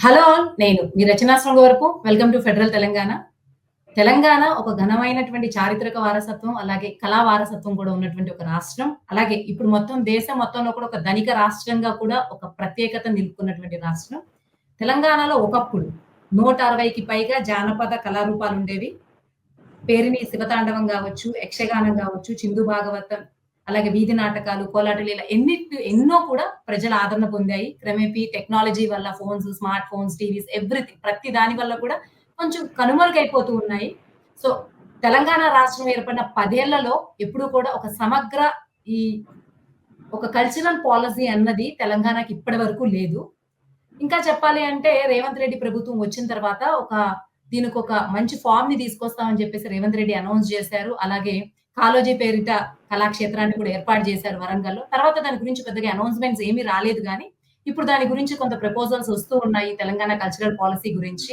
Hello all. నేను మీ Rachana Srungavarapu. Welcome to federal Telangana. Telangana ఒక ఘనమైనటువంటి చారిత్రక వారసత్వం, అలాగే కళా వారసత్వం కూడా ఉన్నటువంటి ఒక రాష్ట్రం. అలాగే ఇప్పుడు మొత్తం దేశం మొత్తంలో కూడా ఒక ధనిక రాష్ట్రంగా కూడా ఒక ప్రత్యేకత నిలుపుకున్నటువంటి రాష్ట్రం. తెలంగాణలో ఒకప్పుడు 160కి పైగా జానపద కళారూపాలుండేవి. పేరిణి శివతాండవం గావచ్చు, యక్షగానం గావచ్చు, చిందు భాగవతం, అలాగే వీధి నాటకాలు, కోలాటాలు ఇలా ఎన్నో కూడా ప్రజల ఆదరణ పొందాయి. క్రమేపీ టెక్నాలజీ వల్ల phones, smart phones, TVs everything ప్రతి దాని వల్ల కూడా కొంచెం కనుమరుగైపోతూ ఉన్నాయి. సో, తెలంగాణ రాష్ట్రం ఏర్పడిన 10 ఏళ్లలో ఎప్పుడూ కూడా ఒక సమగ్ర ఈ ఒక కల్చరల్ పాలిసీ అన్నది తెలంగాణకి ఇప్పటి వరకు లేదు. ఇంకా చెప్పాలి అంటే రేవంత్ రెడ్డి ప్రభుత్వం వచ్చిన తర్వాత దీనికొక మంచి ఫార్మ్‌ని తీసుకొస్తామని చెప్పేసి రేవంత్ రెడ్డి అనౌన్స్ చేశారు. అలాగే కాళోజీ పేరిట కళాక్షేత్రాన్ని కూడా ఏర్పాటు చేశారు వరంగల్‌లో. తర్వాత దాని గురించి పెద్దగా అనౌన్స్‌మెంట్స్ ఏమీ రాలేదు గానీ, ఇప్పుడు దాని గురించి కొంత ప్రపోజల్స్ వస్తూ ఉన్నాయి తెలంగాణ కల్చరల్ పాలిసీ గురించి.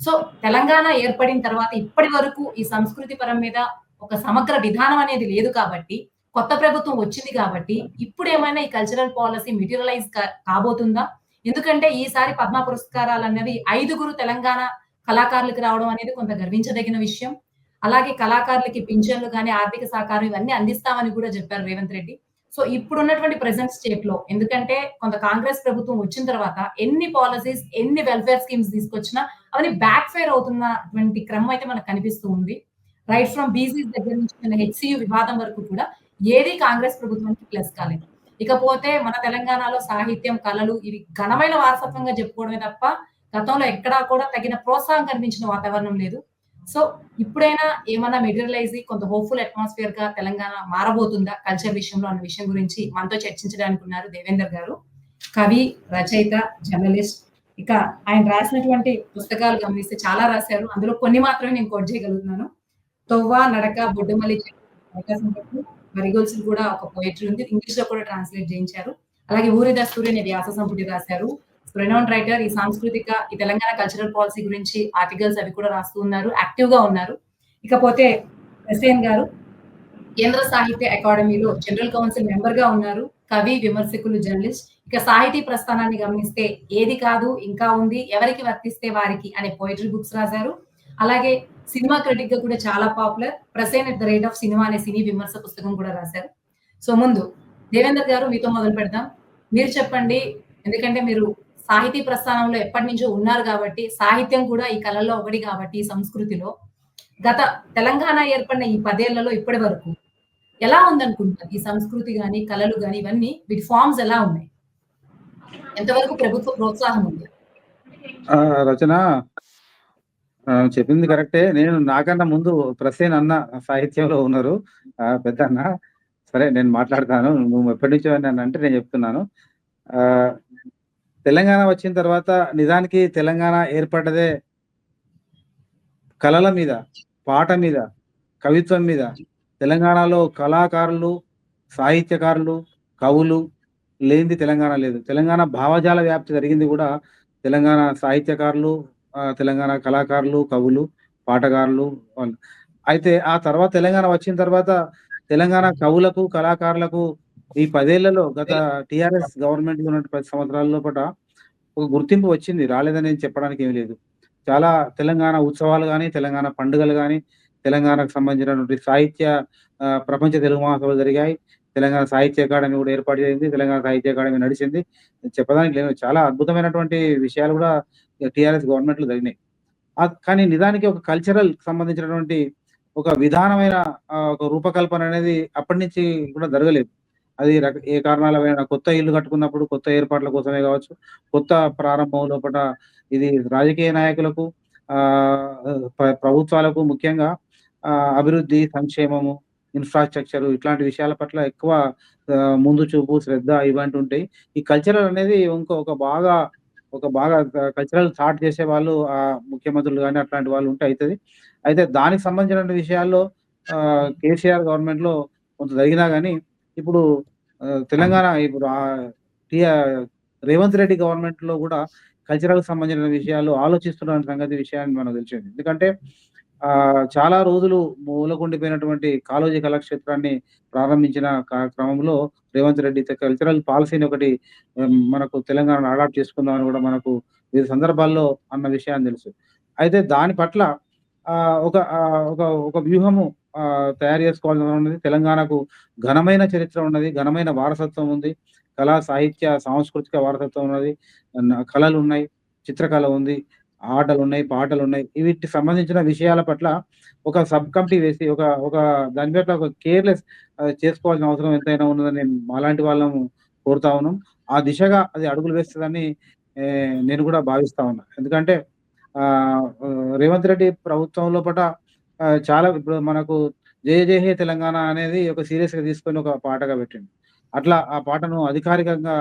సో, తెలంగాణ ఏర్పడిన తర్వాత ఇప్పటి వరకు ఈ సంస్కృతి పరం మీద ఒక సమగ్ర విధానం అనేది లేదు కాబట్టి, కొత్త ప్రభుత్వం వచ్చింది కాబట్టి, ఇప్పుడేమైనా ఈ కల్చరల్ పాలిసీ మెటీరియలైజ్ కాబోతుందా? ఎందుకంటే ఈసారి పద్మ పురస్కారాలన్నవి 5గురు తెలంగాణ కళాకారులకి రావడం అనేది కొంత గర్వించదగిన విషయం. అలాగే కళాకారులకి పింఛన్లు గాని, ఆర్థిక సహకారం ఇవన్నీ అందిస్తామని కూడా చెప్పారు రేవంత్ రెడ్డి. సో, ఇప్పుడున్నటువంటి ప్రెజెంట్ స్టేట్‌లో ఎందుకంటే కొంత కాంగ్రెస్ ప్రభుత్వం వచ్చిన తర్వాత ఎన్ని పాలిసీస్, ఎన్ని వెల్‌ఫేర్ స్కీమ్స్ తీసుకొచ్చినా అవన్నీ బ్యాక్ ఫైర్ అవుతున్నటువంటి క్రమం అయితే మనకు కనిపిస్తూ ఉంది. రైట్ ఫ్రమ్ బీసీస్ దగ్గర నుంచి మన హెచ్‌సీయూ వివాదం వరకు కూడా ఏది కాంగ్రెస్ ప్రభుత్వానికి ప్లస్ కాలేదు. ఇకపోతే మన తెలంగాణలో సాహిత్యం, కళలు ఇవి ఘనమైన వారసత్వంగా చెప్పుకోవడమే తప్ప, గతంలో ఎక్కడా కూడా తగిన ప్రోత్సాహం కనిపించిన వాతావరణం లేదు. సో, ఇప్పుడైనా ఏమన్నా మెటీరియలైజ్ కొంత హోప్‌ఫుల్ అట్మాస్ఫియర్‌గా తెలంగాణ మారబోతుందా కల్చర్ విషయంలో అన్న విషయం గురించి మనతో చర్చించడానికి ఉన్నారు దేవేందర్ గారు. కవి, రచయిత, జర్నలిస్ట్. ఇక ఆయన రాసినటువంటి పుస్తకాలు గమనిస్తే చాలా రాశారు. అందులో కొన్ని మాత్రమే నేను కోట్ చేయగలుగుతున్నాను. 'తొవ్వ', 'నడక', 'బొడ్డుమల్లి చెట్టు', 'అవకాశం పట్టు', 'మరిగొలుసులు' కూడా ఒక పోయెట్రీ ఉంది. ఇంగ్లీష్‌లో కూడా ట్రాన్స్‌లేట్ చేయించారు. అలాగే 'ఊరి దస్తూరి' అనే వ్యాస సంపుటి రాశారు. రెనౌన్డ్ రైటర్ ఈ తెలంగాణ కల్చరల్ పాలిసీ గురించి ఆర్టికల్స్ అవి కూడా రాస్తూ ఉన్నారు. యాక్టివ్‌గా ఉన్నారు. ఇకపోతే హుసేన్ గారు కేంద్ర సాహిత్య అకాడమీలో జనరల్ కౌన్సిల్ మెంబర్‌గా ఉన్నారు. కవి, విమర్శకులు, జర్నలిస్ట్. ఇక సాహితీ ప్రస్థానాన్ని గమనిస్తే 'ఏది కాదు ఇంకా ఉంది ఎవరికి వర్తిస్తే వారికి' అనే పోయెట్రీ బుక్స్ రాశారు. అలాగే సినిమా క్రిటిక్‌గా కూడా చాలా popular. 'Prasen at the rate of cinema' అనే సినీ విమర్శ పుస్తకం కూడా రాశారు. సో, ముందు దేవేందర్ గారు మీతో మొదలు పెడదాం. మీరు చెప్పండి. ఎందుకంటే మీరు సాహితీ ప్రస్థానంలో ఎప్పటినుంచో ఉన్నారు గాబట్టి, సాహిత్యం కూడా ఈ కళల్లో ఒకటి గాబట్టి, ఈ సంస్కృతిలో గత తెలంగాణ ఏర్పడిన ఈ 10 ఏళ్లలో ఇప్పటి వరకు ఎలా ఉందనుకుంటారు? ఈ సంస్కృతి గాని, కళలు గాని ఇవన్నీ వీటి ఫార్మ్స్ ఎలా ఉన్నాయి? ఎంతవరకు ప్రభుత్వ ప్రోత్సాహం ఉంది? రచన చెప్పింది కరెక్టే. నేను నాకన్నా ముందు ప్రసేన్ అన్న సాహిత్యంలో ఉన్నారు. పెద్దన్న. సరే నేను మాట్లాడతాను. నువ్వు ఎప్పటినుంచో నన్నంటే నేను చెప్తున్నాను. ఆహ్, తెలంగాణ వచ్చిన తర్వాత నిజానికి తెలంగాణ ఏర్పడ్డదే కళల మీద, పాట మీద, కవిత్వం మీద. తెలంగాణలో కళాకారులు, సాహిత్యకారులు, కవులు లేనిది తెలంగాణ లేదు. తెలంగాణ భావజాల వ్యాప్తి జరిగింది గూడా తెలంగాణ సాహిత్యకారులు, తెలంగాణ కళాకారులు, కవులు, పాటగారులు వాళ్ళు. అయితే ఆ తర్వాత తెలంగాణ వచ్చిన తర్వాత తెలంగాణ కవులకు, కళాకారులకు ఈ 10 ఏళ్లలో గత టీఆర్ఎస్ గవర్నమెంట్‌లో ఉన్న 10 సంవత్సరాల లోపట ఒక గుర్తింపు వచ్చింది. రాలేదని నేను చెప్పడానికి ఏమి లేదు. చాలా తెలంగాణ ఉత్సవాలు గాని, తెలంగాణ పండుగలు గాని, తెలంగాణకు సంబంధించినటువంటి ప్రపంచ తెలుగు మహాసభలు జరిగాయి. తెలంగాణ సాహిత్య అకాడమీ కూడా ఏర్పాటు చేసింది. తెలంగాణ సాహిత్య అకాడమీ నడిచింది. చెప్పడానికి లేదు. చాలా అద్భుతమైనటువంటి విషయాలు కూడా టీఆర్ఎస్ గవర్నమెంట్‌లో జరిగినాయి. కానీ నిజానికి ఒక కల్చరల్ సంబంధించినటువంటి ఒక విధానమైన ఒక రూపకల్పన అనేది అప్పటి నుంచి కూడా జరగలేదు. అది ఏ కారణాల వలన కొత్త ఇల్లు కట్టుకున్నప్పుడు కొత్త ఏర్పాట్ల కోసమే కావచ్చు, కొత్త ప్రారంభం లోపట ఇది రాజకీయ నాయకులకు ప్రభుత్వాలకు ముఖ్యంగా అభివృద్ధి, సంక్షేమము, ఇన్‌ఫ్రాస్ట్రక్చర్ ఇట్లాంటి విషయాల పట్ల ఎక్కువ ముందు చూపు, శ్రద్ధ ఇవంటుంటాయి. ఈ కల్చరల్ అనేది ఒక బాగా కల్చరల్ థాట్ చేసేవాళ్ళు ముఖ్యమంత్రులు గాని అట్లాంటి వాళ్ళు ఉంటే అయితది. అయితే దానికి సంబంధించిన విషయాల్లో కేసీఆర్ గవర్నమెంట్‌లో కొంత జరిగినా గాని ఇప్పుడు తెలంగాణ ఇప్పుడు రేవంత్ రెడ్డి గవర్నమెంట్‌లో గూడా కల్చరల్‌కి సంబంధించిన విషయాలు ఆలోచిస్తున్న విషయాన్ని మనకు తెలిసింది. ఎందుకంటే చాలా రోజులు మూలకుండిపోయినటువంటి కాళోజీ కళాక్షేత్రాన్ని ప్రారంభించిన క్రమంలో రేవంత్ రెడ్డి కల్చరల్ పాలసీని ఒకటి మనకు తెలంగాణలో అడాప్ట్ చేసుకుందామని కూడా మనకు వివిధ సందర్భాల్లో అన్న విషయాన్ని తెలుసు. అయితే దాని పట్ల ఒక వ్యూహము తయారు చేసుకోవాల్సి ఉన్నది. తెలంగాణకు ఘనమైన చరిత్ర ఉన్నది. ఘనమైన వారసత్వం ఉంది. కళా, సాహిత్య, సాంస్కృతిక వారసత్వం ఉన్నది. కళలున్నాయి. చిత్రకళ ఉంది. ఆటలున్నాయి, పాటలున్నాయి. వీటికి సంబంధించిన విషయాల పట్ల ఒక సబ్ కమిటీ వేసి ఒక ఒక దాని పట్ల ఒక కేర్‌లెస్ చేసుకోవాల్సిన అవసరం ఎంతైనా ఉన్నదని మాలాంటి వాళ్ళము కోరుతా ఉన్నాం. ఆ దిశగా అది అడుగులు వేస్తదని నేను కూడా భావిస్తా ఉన్నా. ఎందుకంటే రేవంత్ రెడ్డి ప్రభుత్వం లోపట చాలా ఇప్పుడు మనకు 'జయ జయ హే తెలంగాణ' అనేది ఒక సీరియస్‌గా తీసుకొని ఒక పాటగా పెట్టిండు. అట్లా ఆ పాటను అధికారికంగా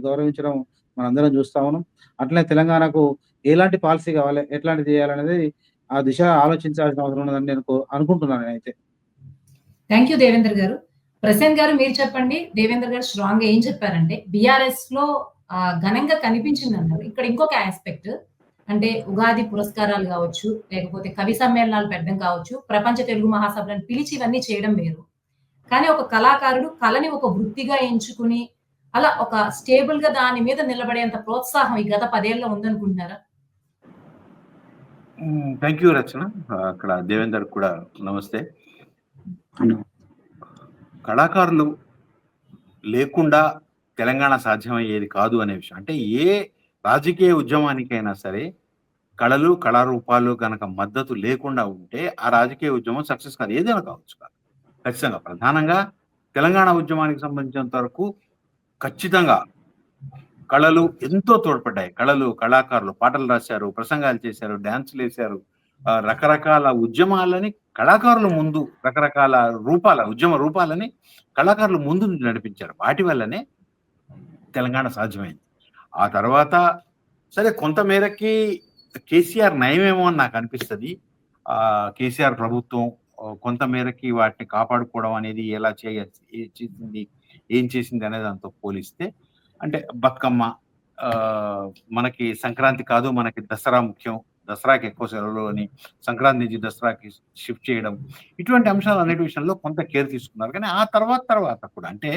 గౌరవించడం మనందరం చూస్తా ఉన్నాం. అట్లనే తెలంగాణకు ఎలాంటి పాలసీ కావాలి, ఎట్లాంటిది చేయాలనేది ఆ దిశ ఆలోచించాల్సిన అవసరం ఉన్నదని నేను అనుకుంటున్నాను నేనైతే. థాంక్ యూ దేవేందర్ గారు. ప్రశాంత్ గారు మీరు చెప్పండి. దేవేందర్ గారు స్ట్రాంగ్‌గా ఏం చెప్పారంటే బీఆర్ఎస్‌లో ఘనంగా కనిపించిందన్నారు. ఇక్కడ ఇంకొక యాస్పెక్ట్ అంటే ఉగాది పురస్కారాలు గావచ్చు, లేకపోతే కవి సమ్మేళనాలు పెట్టడం కావచ్చు, ప్రపంచ తెలుగు మహాసభలను పిలిచి ఇవన్నీ చేయడం వేరు. కానీ ఒక కళాకారుడు కళని ఒక వృత్తిగా ఎంచుకుని, అలా ఒక స్టేబుల్‌గా దాని మీద నిలబడేంత ప్రోత్సాహం ఈ గత 10 ఏళ్లలో ఉందనుకుంటున్నారా? థ్యాంక్ యూ రచన. అక్కడ దేవేందర్ కూడా నమస్తే. కళాకారులు లేకుండా తెలంగాణ సాధ్యమయ్యేది కాదు అనే విషయం. అంటే ఏ రాజకీయ ఉద్యమానికైనా సరే కళలు, కళారూపాలు గనక మద్దతు లేకుండా ఉంటే ఆ రాజకీయ ఉద్యమం సక్సెస్ కాదు. ఏదైనా కావచ్చు కాదు. ఖచ్చితంగా. ప్రధానంగా తెలంగాణ ఉద్యమానికి సంబంధించినంత వరకు ఖచ్చితంగా కళలు ఎంతో తోడ్పడ్డాయి. కళలు, కళాకారులు పాటలు రాశారు, ప్రసంగాలు చేశారు, డాన్సులేశారు. రకరకాల ఉద్యమాలని కళాకారులు ముందు రకరకాల ఉద్యమ రూపాలని కళాకారులు ముందు నడిపించారు. వాటి వల్లనే తెలంగాణ సాధ్యమైంది. ఆ తర్వాత సరే కొంత మేరకి కేసీఆర్ నయమేమో అని నాకు అనిపిస్తది. కేసీఆర్ ప్రభుత్వం కొంత మేరకి వాటిని కాపాడుకోవడం అనేది ఎలా చేసింది, ఏం చేసింది అనే దాంతో పోలిస్తే అంటే బతుకమ్మ మనకి సంక్రాంతి కాదు, మనకి దసరా ముఖ్యం. దసరాకి ఎక్కువ సెలవులు అని సంక్రాంతి నుంచి దసరాకి షిఫ్ట్ చేయడం, ఇటువంటి అంశాలు అన్నిటి విషయంలో కొంత కేర్ తీసుకున్నారు. కానీ ఆ తర్వాత కూడా అంటే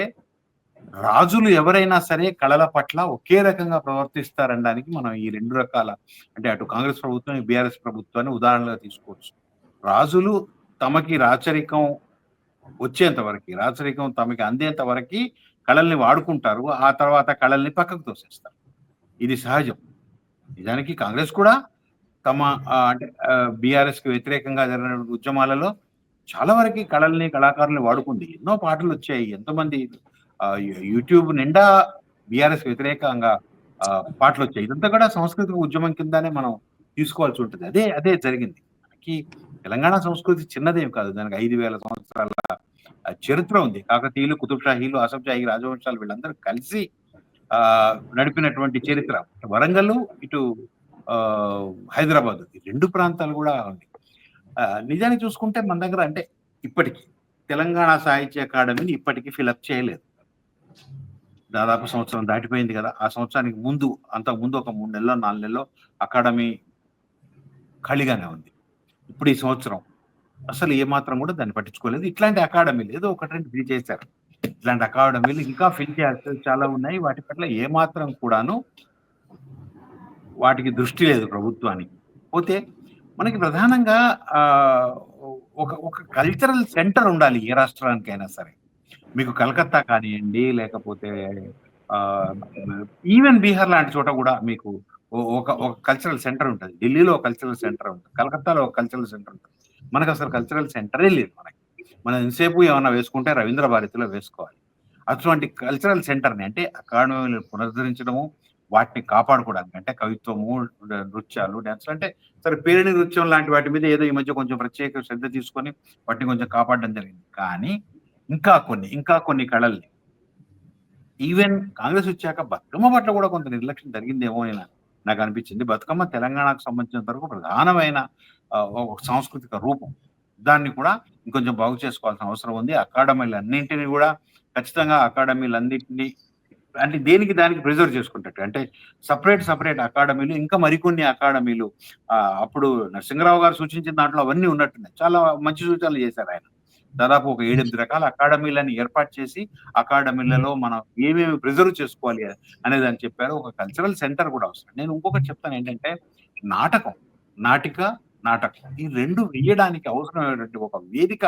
రాజులు ఎవరైనా సరే కళల పట్ల ఒకే రకంగా ప్రవర్తిస్తారనడానికి మనం ఈ 2 రకాల అంటే అటు కాంగ్రెస్ ప్రభుత్వం, బీఆర్ఎస్ ప్రభుత్వాన్ని ఉదాహరణగా తీసుకోవచ్చు. రాజులు తమకి రాచరికం వచ్చేంత వరకి, రాచరికం తమకి అందేంత వరకి కళల్ని వాడుకుంటారు. ఆ తర్వాత కళల్ని పక్కకు తోసేస్తారు. ఇది సహజం. నిజానికి కాంగ్రెస్ కూడా తమ అంటే బీఆర్ఎస్‌కి వ్యతిరేకంగా జరిగిన ఉద్యమాలలో చాలా వరకి కళల్ని, కళాకారుల్ని వాడుకుంది. ఎన్నో పాటలొచ్చాయి. ఎంతోమంది యూట్యూబ్ నిండా బీఆర్ఎస్ వ్యతిరేకంగా పాటలొచ్చాయి. ఇదంతా కూడా సాంస్కృతిక ఉద్యమం కిందనే మనం తీసుకోవాల్సి ఉంటుంది. అదే జరిగింది. మనకి తెలంగాణ సంస్కృతి చిన్నదేం కాదు. దానికి 5,000 సంవత్సరాల చరిత్ర ఉంది. కాకతీయులు, కుతుబ్ షాహీలు, ఆసఫ్ జాహీ రాజవంశాలు వీళ్ళందరూ కలిసి నడిపినటువంటి చరిత్ర. వరంగల్, ఇటు హైదరాబాద్ ఈ 2 ప్రాంతాలు కూడా ఉంది. నిజానికి చూసుకుంటే మన దగ్గర అంటే ఇప్పటికి తెలంగాణ సాహిత్య అకాడమీని ఇప్పటికీ ఫిలప్ చేయలేదు. దాదాపు సంవత్సరం దాటిపోయింది కదా. ఆ సంవత్సరానికి ముందు అంతకుముందు ఒక 3 నెలలో 4 నెలలో అకాడమీ ఖాళీగానే ఉంది. ఇప్పుడు ఈ సంవత్సరం అసలు ఏమాత్రం కూడా దాన్ని పట్టించుకోలేదు. ఇట్లాంటి అకాడమీలు ఏదో 1, 2 ఫిల్ చేశారు. ఇట్లాంటి అకాడమీలు ఇంకా ఫిల్ చేయాల్సి చాలా ఉన్నాయి. వాటి పట్ల ఏమాత్రం కూడాను వాటికి దృష్టి లేదు ప్రభుత్వానికి. పోతే మనకి ప్రధానంగా ఒక కల్చరల్ సెంటర్ ఉండాలి ఏ రాష్ట్రానికైనా సరే. మీకు కలకత్తా కానియండి, లేకపోతే ఈవెన్ బీహార్ లాంటి చోట కూడా మీకు ఒక కల్చరల్ సెంటర్ ఉంటుంది. ఢిల్లీలో ఒక కల్చరల్ సెంటర్ ఉంటుంది, కలకత్తాలో ఒక కల్చరల్ సెంటర్ ఉంటుంది. మనకు అసలు కల్చరల్ సెంటరే లేదు. మనం ఎంతసేపు ఏమన్నా వేసుకుంటే రవీంద్ర భారతిలో వేసుకోవాలి. అటువంటి కల్చరల్ సెంటర్ని అంటే అకాడమీలను పునరుద్ధరించడము, వాటిని కాపాడుకోవడానికి అంటే కవిత్వము, నృత్యాలు, డాన్సులు అంటే సరే పేరిణి నృత్యం లాంటి వాటి మీద ఏదో ఈ మధ్య కొంచెం ప్రత్యేక శ్రద్ధ తీసుకొని వాటిని కొంచెం కాపాడడం జరిగింది. కానీ ఇంకా కొన్ని కళల్ని ఈవెన్ కాంగ్రెస్ వచ్చాక బతుకమ్మ పట్ల కూడా కొంత నిర్లక్ష్యం జరిగిందేమో అని నాకు అనిపించింది. బతుకమ్మ తెలంగాణకు సంబంధించినంత వరకు ప్రధానమైన ఒక సాంస్కృతిక రూపం. దాన్ని కూడా ఇంకొంచెం బాగు చేసుకోవాల్సిన అవసరం ఉంది. అకాడమీలన్నింటినీ కూడా ఖచ్చితంగా అకాడమీలన్నింటినీ అంటే దేనికి దానికి ప్రిజర్వ్ చేసుకుంటట్టు. అంటే సెపరేట్ అకాడమీలు, ఇంకా మరికొన్ని అకాడమీలు అప్పుడు నరసింహరావు గారు సూచించిన దాంట్లో అవన్నీ ఉన్నట్టున్నాయి. చాలా మంచి సూచనలు చేశారు ఆయన. దాదాపు ఒక 7, 8 రకాల అకాడమీలని ఏర్పాటు చేసి, అకాడమీలలో మనం ఏమేమి ప్రిజర్వ్ చేసుకోవాలి అనేదని చెప్పారు. ఒక కల్చరల్ సెంటర్ కూడా అవసరం. నేను ఇంకొకటి చెప్తాను ఏంటంటే, నాటకం, నాటిక, నాటకం ఈ 2 వేయడానికి అవసరమైనటువంటి ఒక వేదిక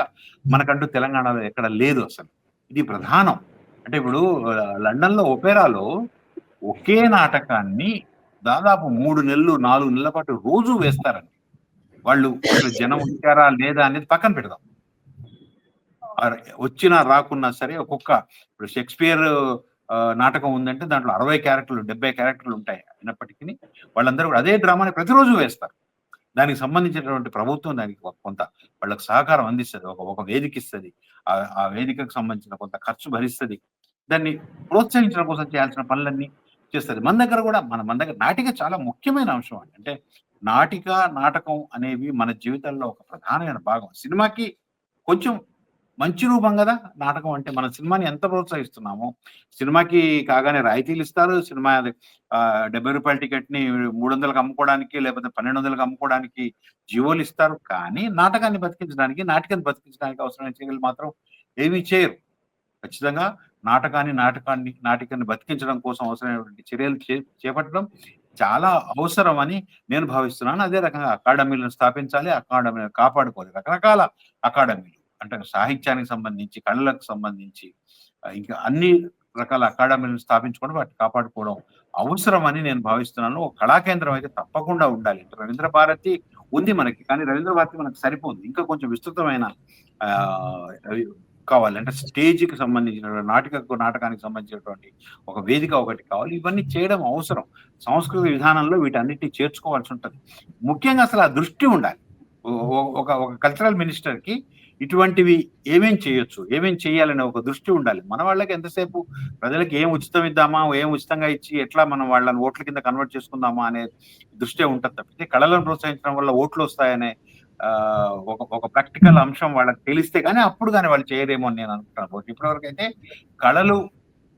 మనకంటూ తెలంగాణలో ఎక్కడ లేదు అసలు. ఇది ప్రధానం. అంటే ఇప్పుడు లండన్‌లో ఒపెరాలో ఒకే నాటకాన్ని దాదాపు 3 నెలలు, 4 నెలల పాటు రోజు వేస్తారండి. వాళ్ళు అసలు జనం వచ్చారా లేదా అనేది పక్కన పెడదాం. వచ్చినా రాకున్నా సరే ఇప్పుడు షేక్స్పియర్ నాటకం ఉందంటే దాంట్లో 60 క్యారెక్టర్లు, 70 క్యారెక్టర్లు ఉంటాయి. అయినప్పటికీ వాళ్ళందరూ కూడా అదే డ్రామాని ప్రతిరోజు వేస్తారు. దానికి సంబంధించినటువంటి ప్రభుత్వం దానికి కొంత వాళ్ళకి సహకారం అందిస్తది. ఒక వేదిక ఇస్తది. ఆ వేదికకు సంబంధించిన కొంత ఖర్చు భరిస్తది. దాన్ని ప్రోత్సహించడం కోసం చేయాల్సిన పనులన్నీ చేస్తది. మన దగ్గర నాటిక చాలా ముఖ్యమైన అంశం అండి. అంటే నాటకం అనేవి మన జీవితాల్లో ఒక ప్రధానమైన భాగం. సినిమాకి కొంచెం మంచి రూపం గదా! నాటకం అంటే. మన సినిమాని ఎంత ప్రోత్సహిస్తున్నామో, సినిమాకి కాగానే రాయితీలు ఇస్తారు. సినిమా అది రూ. 70 టికెట్‌ని 300కి అమ్ముకోవడానికి, లేకపోతే 1200కి అమ్ముకోవడానికి జీవోలు ఇస్తారు. కానీ నాటకాన్ని బతికించడానికి అవసరమైన చర్యలు మాత్రం ఏమీ చేయరు. ఖచ్చితంగా నాటికని బతికించడం కోసం అవసరమైనటువంటి చర్యలు చేపట్టడం చాలా అవసరమని నేను భావిస్తున్నాను. అదే రకంగా అకాడమీలను స్థాపించాలి. అకాడమీలను కాపాడుకోవాలి. రకరకాల అకాడమీలు అంటే సాహిత్యానికి సంబంధించి, కళలకు సంబంధించి ఇంకా అన్ని రకాల అకాడమీలను స్థాపించుకోవడం, వాటిని కాపాడుకోవడం అవసరమని నేను భావిస్తున్నాను. ఒక కళా కేంద్రం అయితే తప్పకుండా ఉండాలి. రవీంద్ర భారతి ఉంది మనకి. కానీ రవీంద్ర భారతి మనకు సరిపోదు. ఇంకా కొంచెం విస్తృతమైన కావాలి. అంటే స్టేజ్‌కి సంబంధించిన నాటకానికి సంబంధించినటువంటి ఒక వేదిక ఒకటి కావాలి. ఇవన్నీ చేయడం అవసరం. సంస్కృతి విధానంలో వీటన్నిటిని చేర్చుకోవాల్సి ఉంటది. ముఖ్యంగా అసలు ఆ దృష్టి ఉండాలి. ఒక కల్చరల్ మినిస్టర్‌కి ఇటువంటివి ఏమేం చేయొచ్చు, ఏమేం చేయాలనే ఒక దృష్టి ఉండాలి. మన వాళ్ళకి ఎంతసేపు ప్రజలకి ఏం ఉచితం ఇద్దామా, ఏం ఉచితంగా ఇచ్చి ఎట్లా మనం వాళ్ళని ఓట్ల కింద కన్వర్ట్ చేసుకుందామా అనే దృష్టే ఉంటది తప్పితే, కళలను ప్రోత్సహించడం వల్ల ఓట్లు వస్తాయనే ఒక ప్రాక్టికల్ అంశం వాళ్ళకి తెలిస్తే కానీ అప్పుడు కానీ వాళ్ళు చేయరేమో అని నేను అనుకుంటాను. ఇప్పటివరకు అయితే కళలు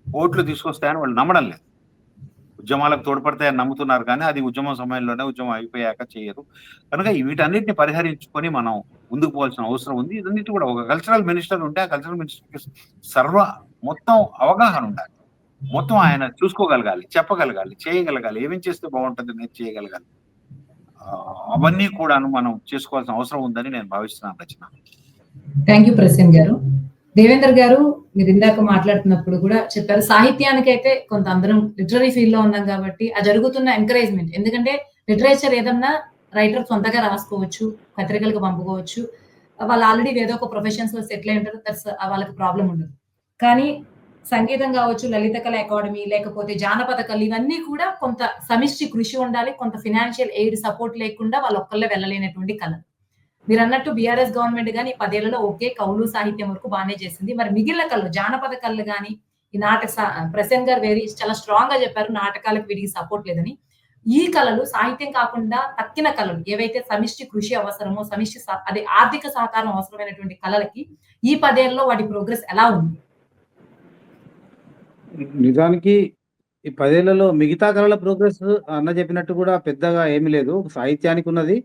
ఓట్లు తీసుకొస్తాయని వాళ్ళు నమ్మడం లేదు. ఉద్యమాలకు తోడ్పడతాయని నమ్ముతున్నారు కానీ అది ఉద్యమం సమయంలోనే, ఉద్యమం అయిపోయాక చేయరు. కనుక వీటన్నిటిని పరిహరించుకొని మనం ముందుకు పోవాల్సిన అవసరం ఉంది. ఇదన్నిటి కూడా ఒక కల్చరల్ మినిస్టర్ ఉంటే ఆ కల్చరల్ మినిస్టర్‌కి మొత్తం అవగాహన ఉండాలి. మొత్తం ఆయన చూసుకోగలగాలి, చెప్పగలగాలి, చేయగలగాలి. ఏమేం చేస్తే బాగుంటుంది అనేది చేయగలగాలి. అవన్నీ కూడాను మనం చేసుకోవాల్సిన అవసరం ఉందని నేను భావిస్తున్నాను రచన. థ్యాంక్ యూ ప్రసన్న గారు. దేవేందర్ గారు, మీరు ఇందాక మాట్లాడుతున్నప్పుడు కూడా చెప్పారు, సాహిత్యానికైతే కొంత అందరం లిటరరీ ఫీల్డ్ లో ఉన్నాం కాబట్టి ఆ జరుగుతున్న ఎంకరేజ్మెంట్, ఎందుకంటే లిటరేచర్ ఏదన్నా రైటర్ సొంతగా రాసుకోవచ్చు, పత్రికలకు పంపుకోవచ్చు. వాళ్ళు ఆల్రెడీ ఏదో ఒక ప్రొఫెషన్స్ లో సెటిల్ అయి ఉంటారు. వాళ్ళకి ప్రాబ్లం ఉండదు. కానీ సంగీతం కావచ్చు, లలిత కళ అకాడమీ, లేకపోతే జానపద కళలు, ఇవన్నీ కూడా కొంత సమిష్టి కృషి ఉండాలి. కొంత ఫినాన్షియల్ ఎయిడ్ సపోర్ట్ లేకుండా వాళ్ళు ఒక్కళ్ళే వెళ్ళలేనటువంటి కళలు. మీరన్నట్టు బీఆర్ఎస్ గవర్నమెంట్ గాని 10 ఏళ్లలో ఓకే, కవులు సాహిత్యం వరకు బానే చేసింది. మరి మిగిలిన కళలు, జానపద కళలు గాని, ఈ ప్రసన్న గారు చాలా స్ట్రాంగ్ గా చెప్పారు, నాటకాలకు వీటికి సపోర్ట్ లేదని. ఈ కళలు సాహిత్యం కాకుండా తక్కిన కళలు ఏవైతే సమిష్టి కృషి అవసరమో, అదే ఆర్థిక సహకారం అవసరమైనటువంటి కళలకి ఈ 10 ఏళ్లలో వాటి ప్రోగ్రెస్ ఎలా ఉంది? నిజానికి ఈ 10 ఏళ్లలో మిగతా కళల ప్రోగ్రెస్ అన్న చెప్పినట్టు కూడా పెద్దగా ఏమీ లేదు. సాహిత్యానికి ఉన్నది,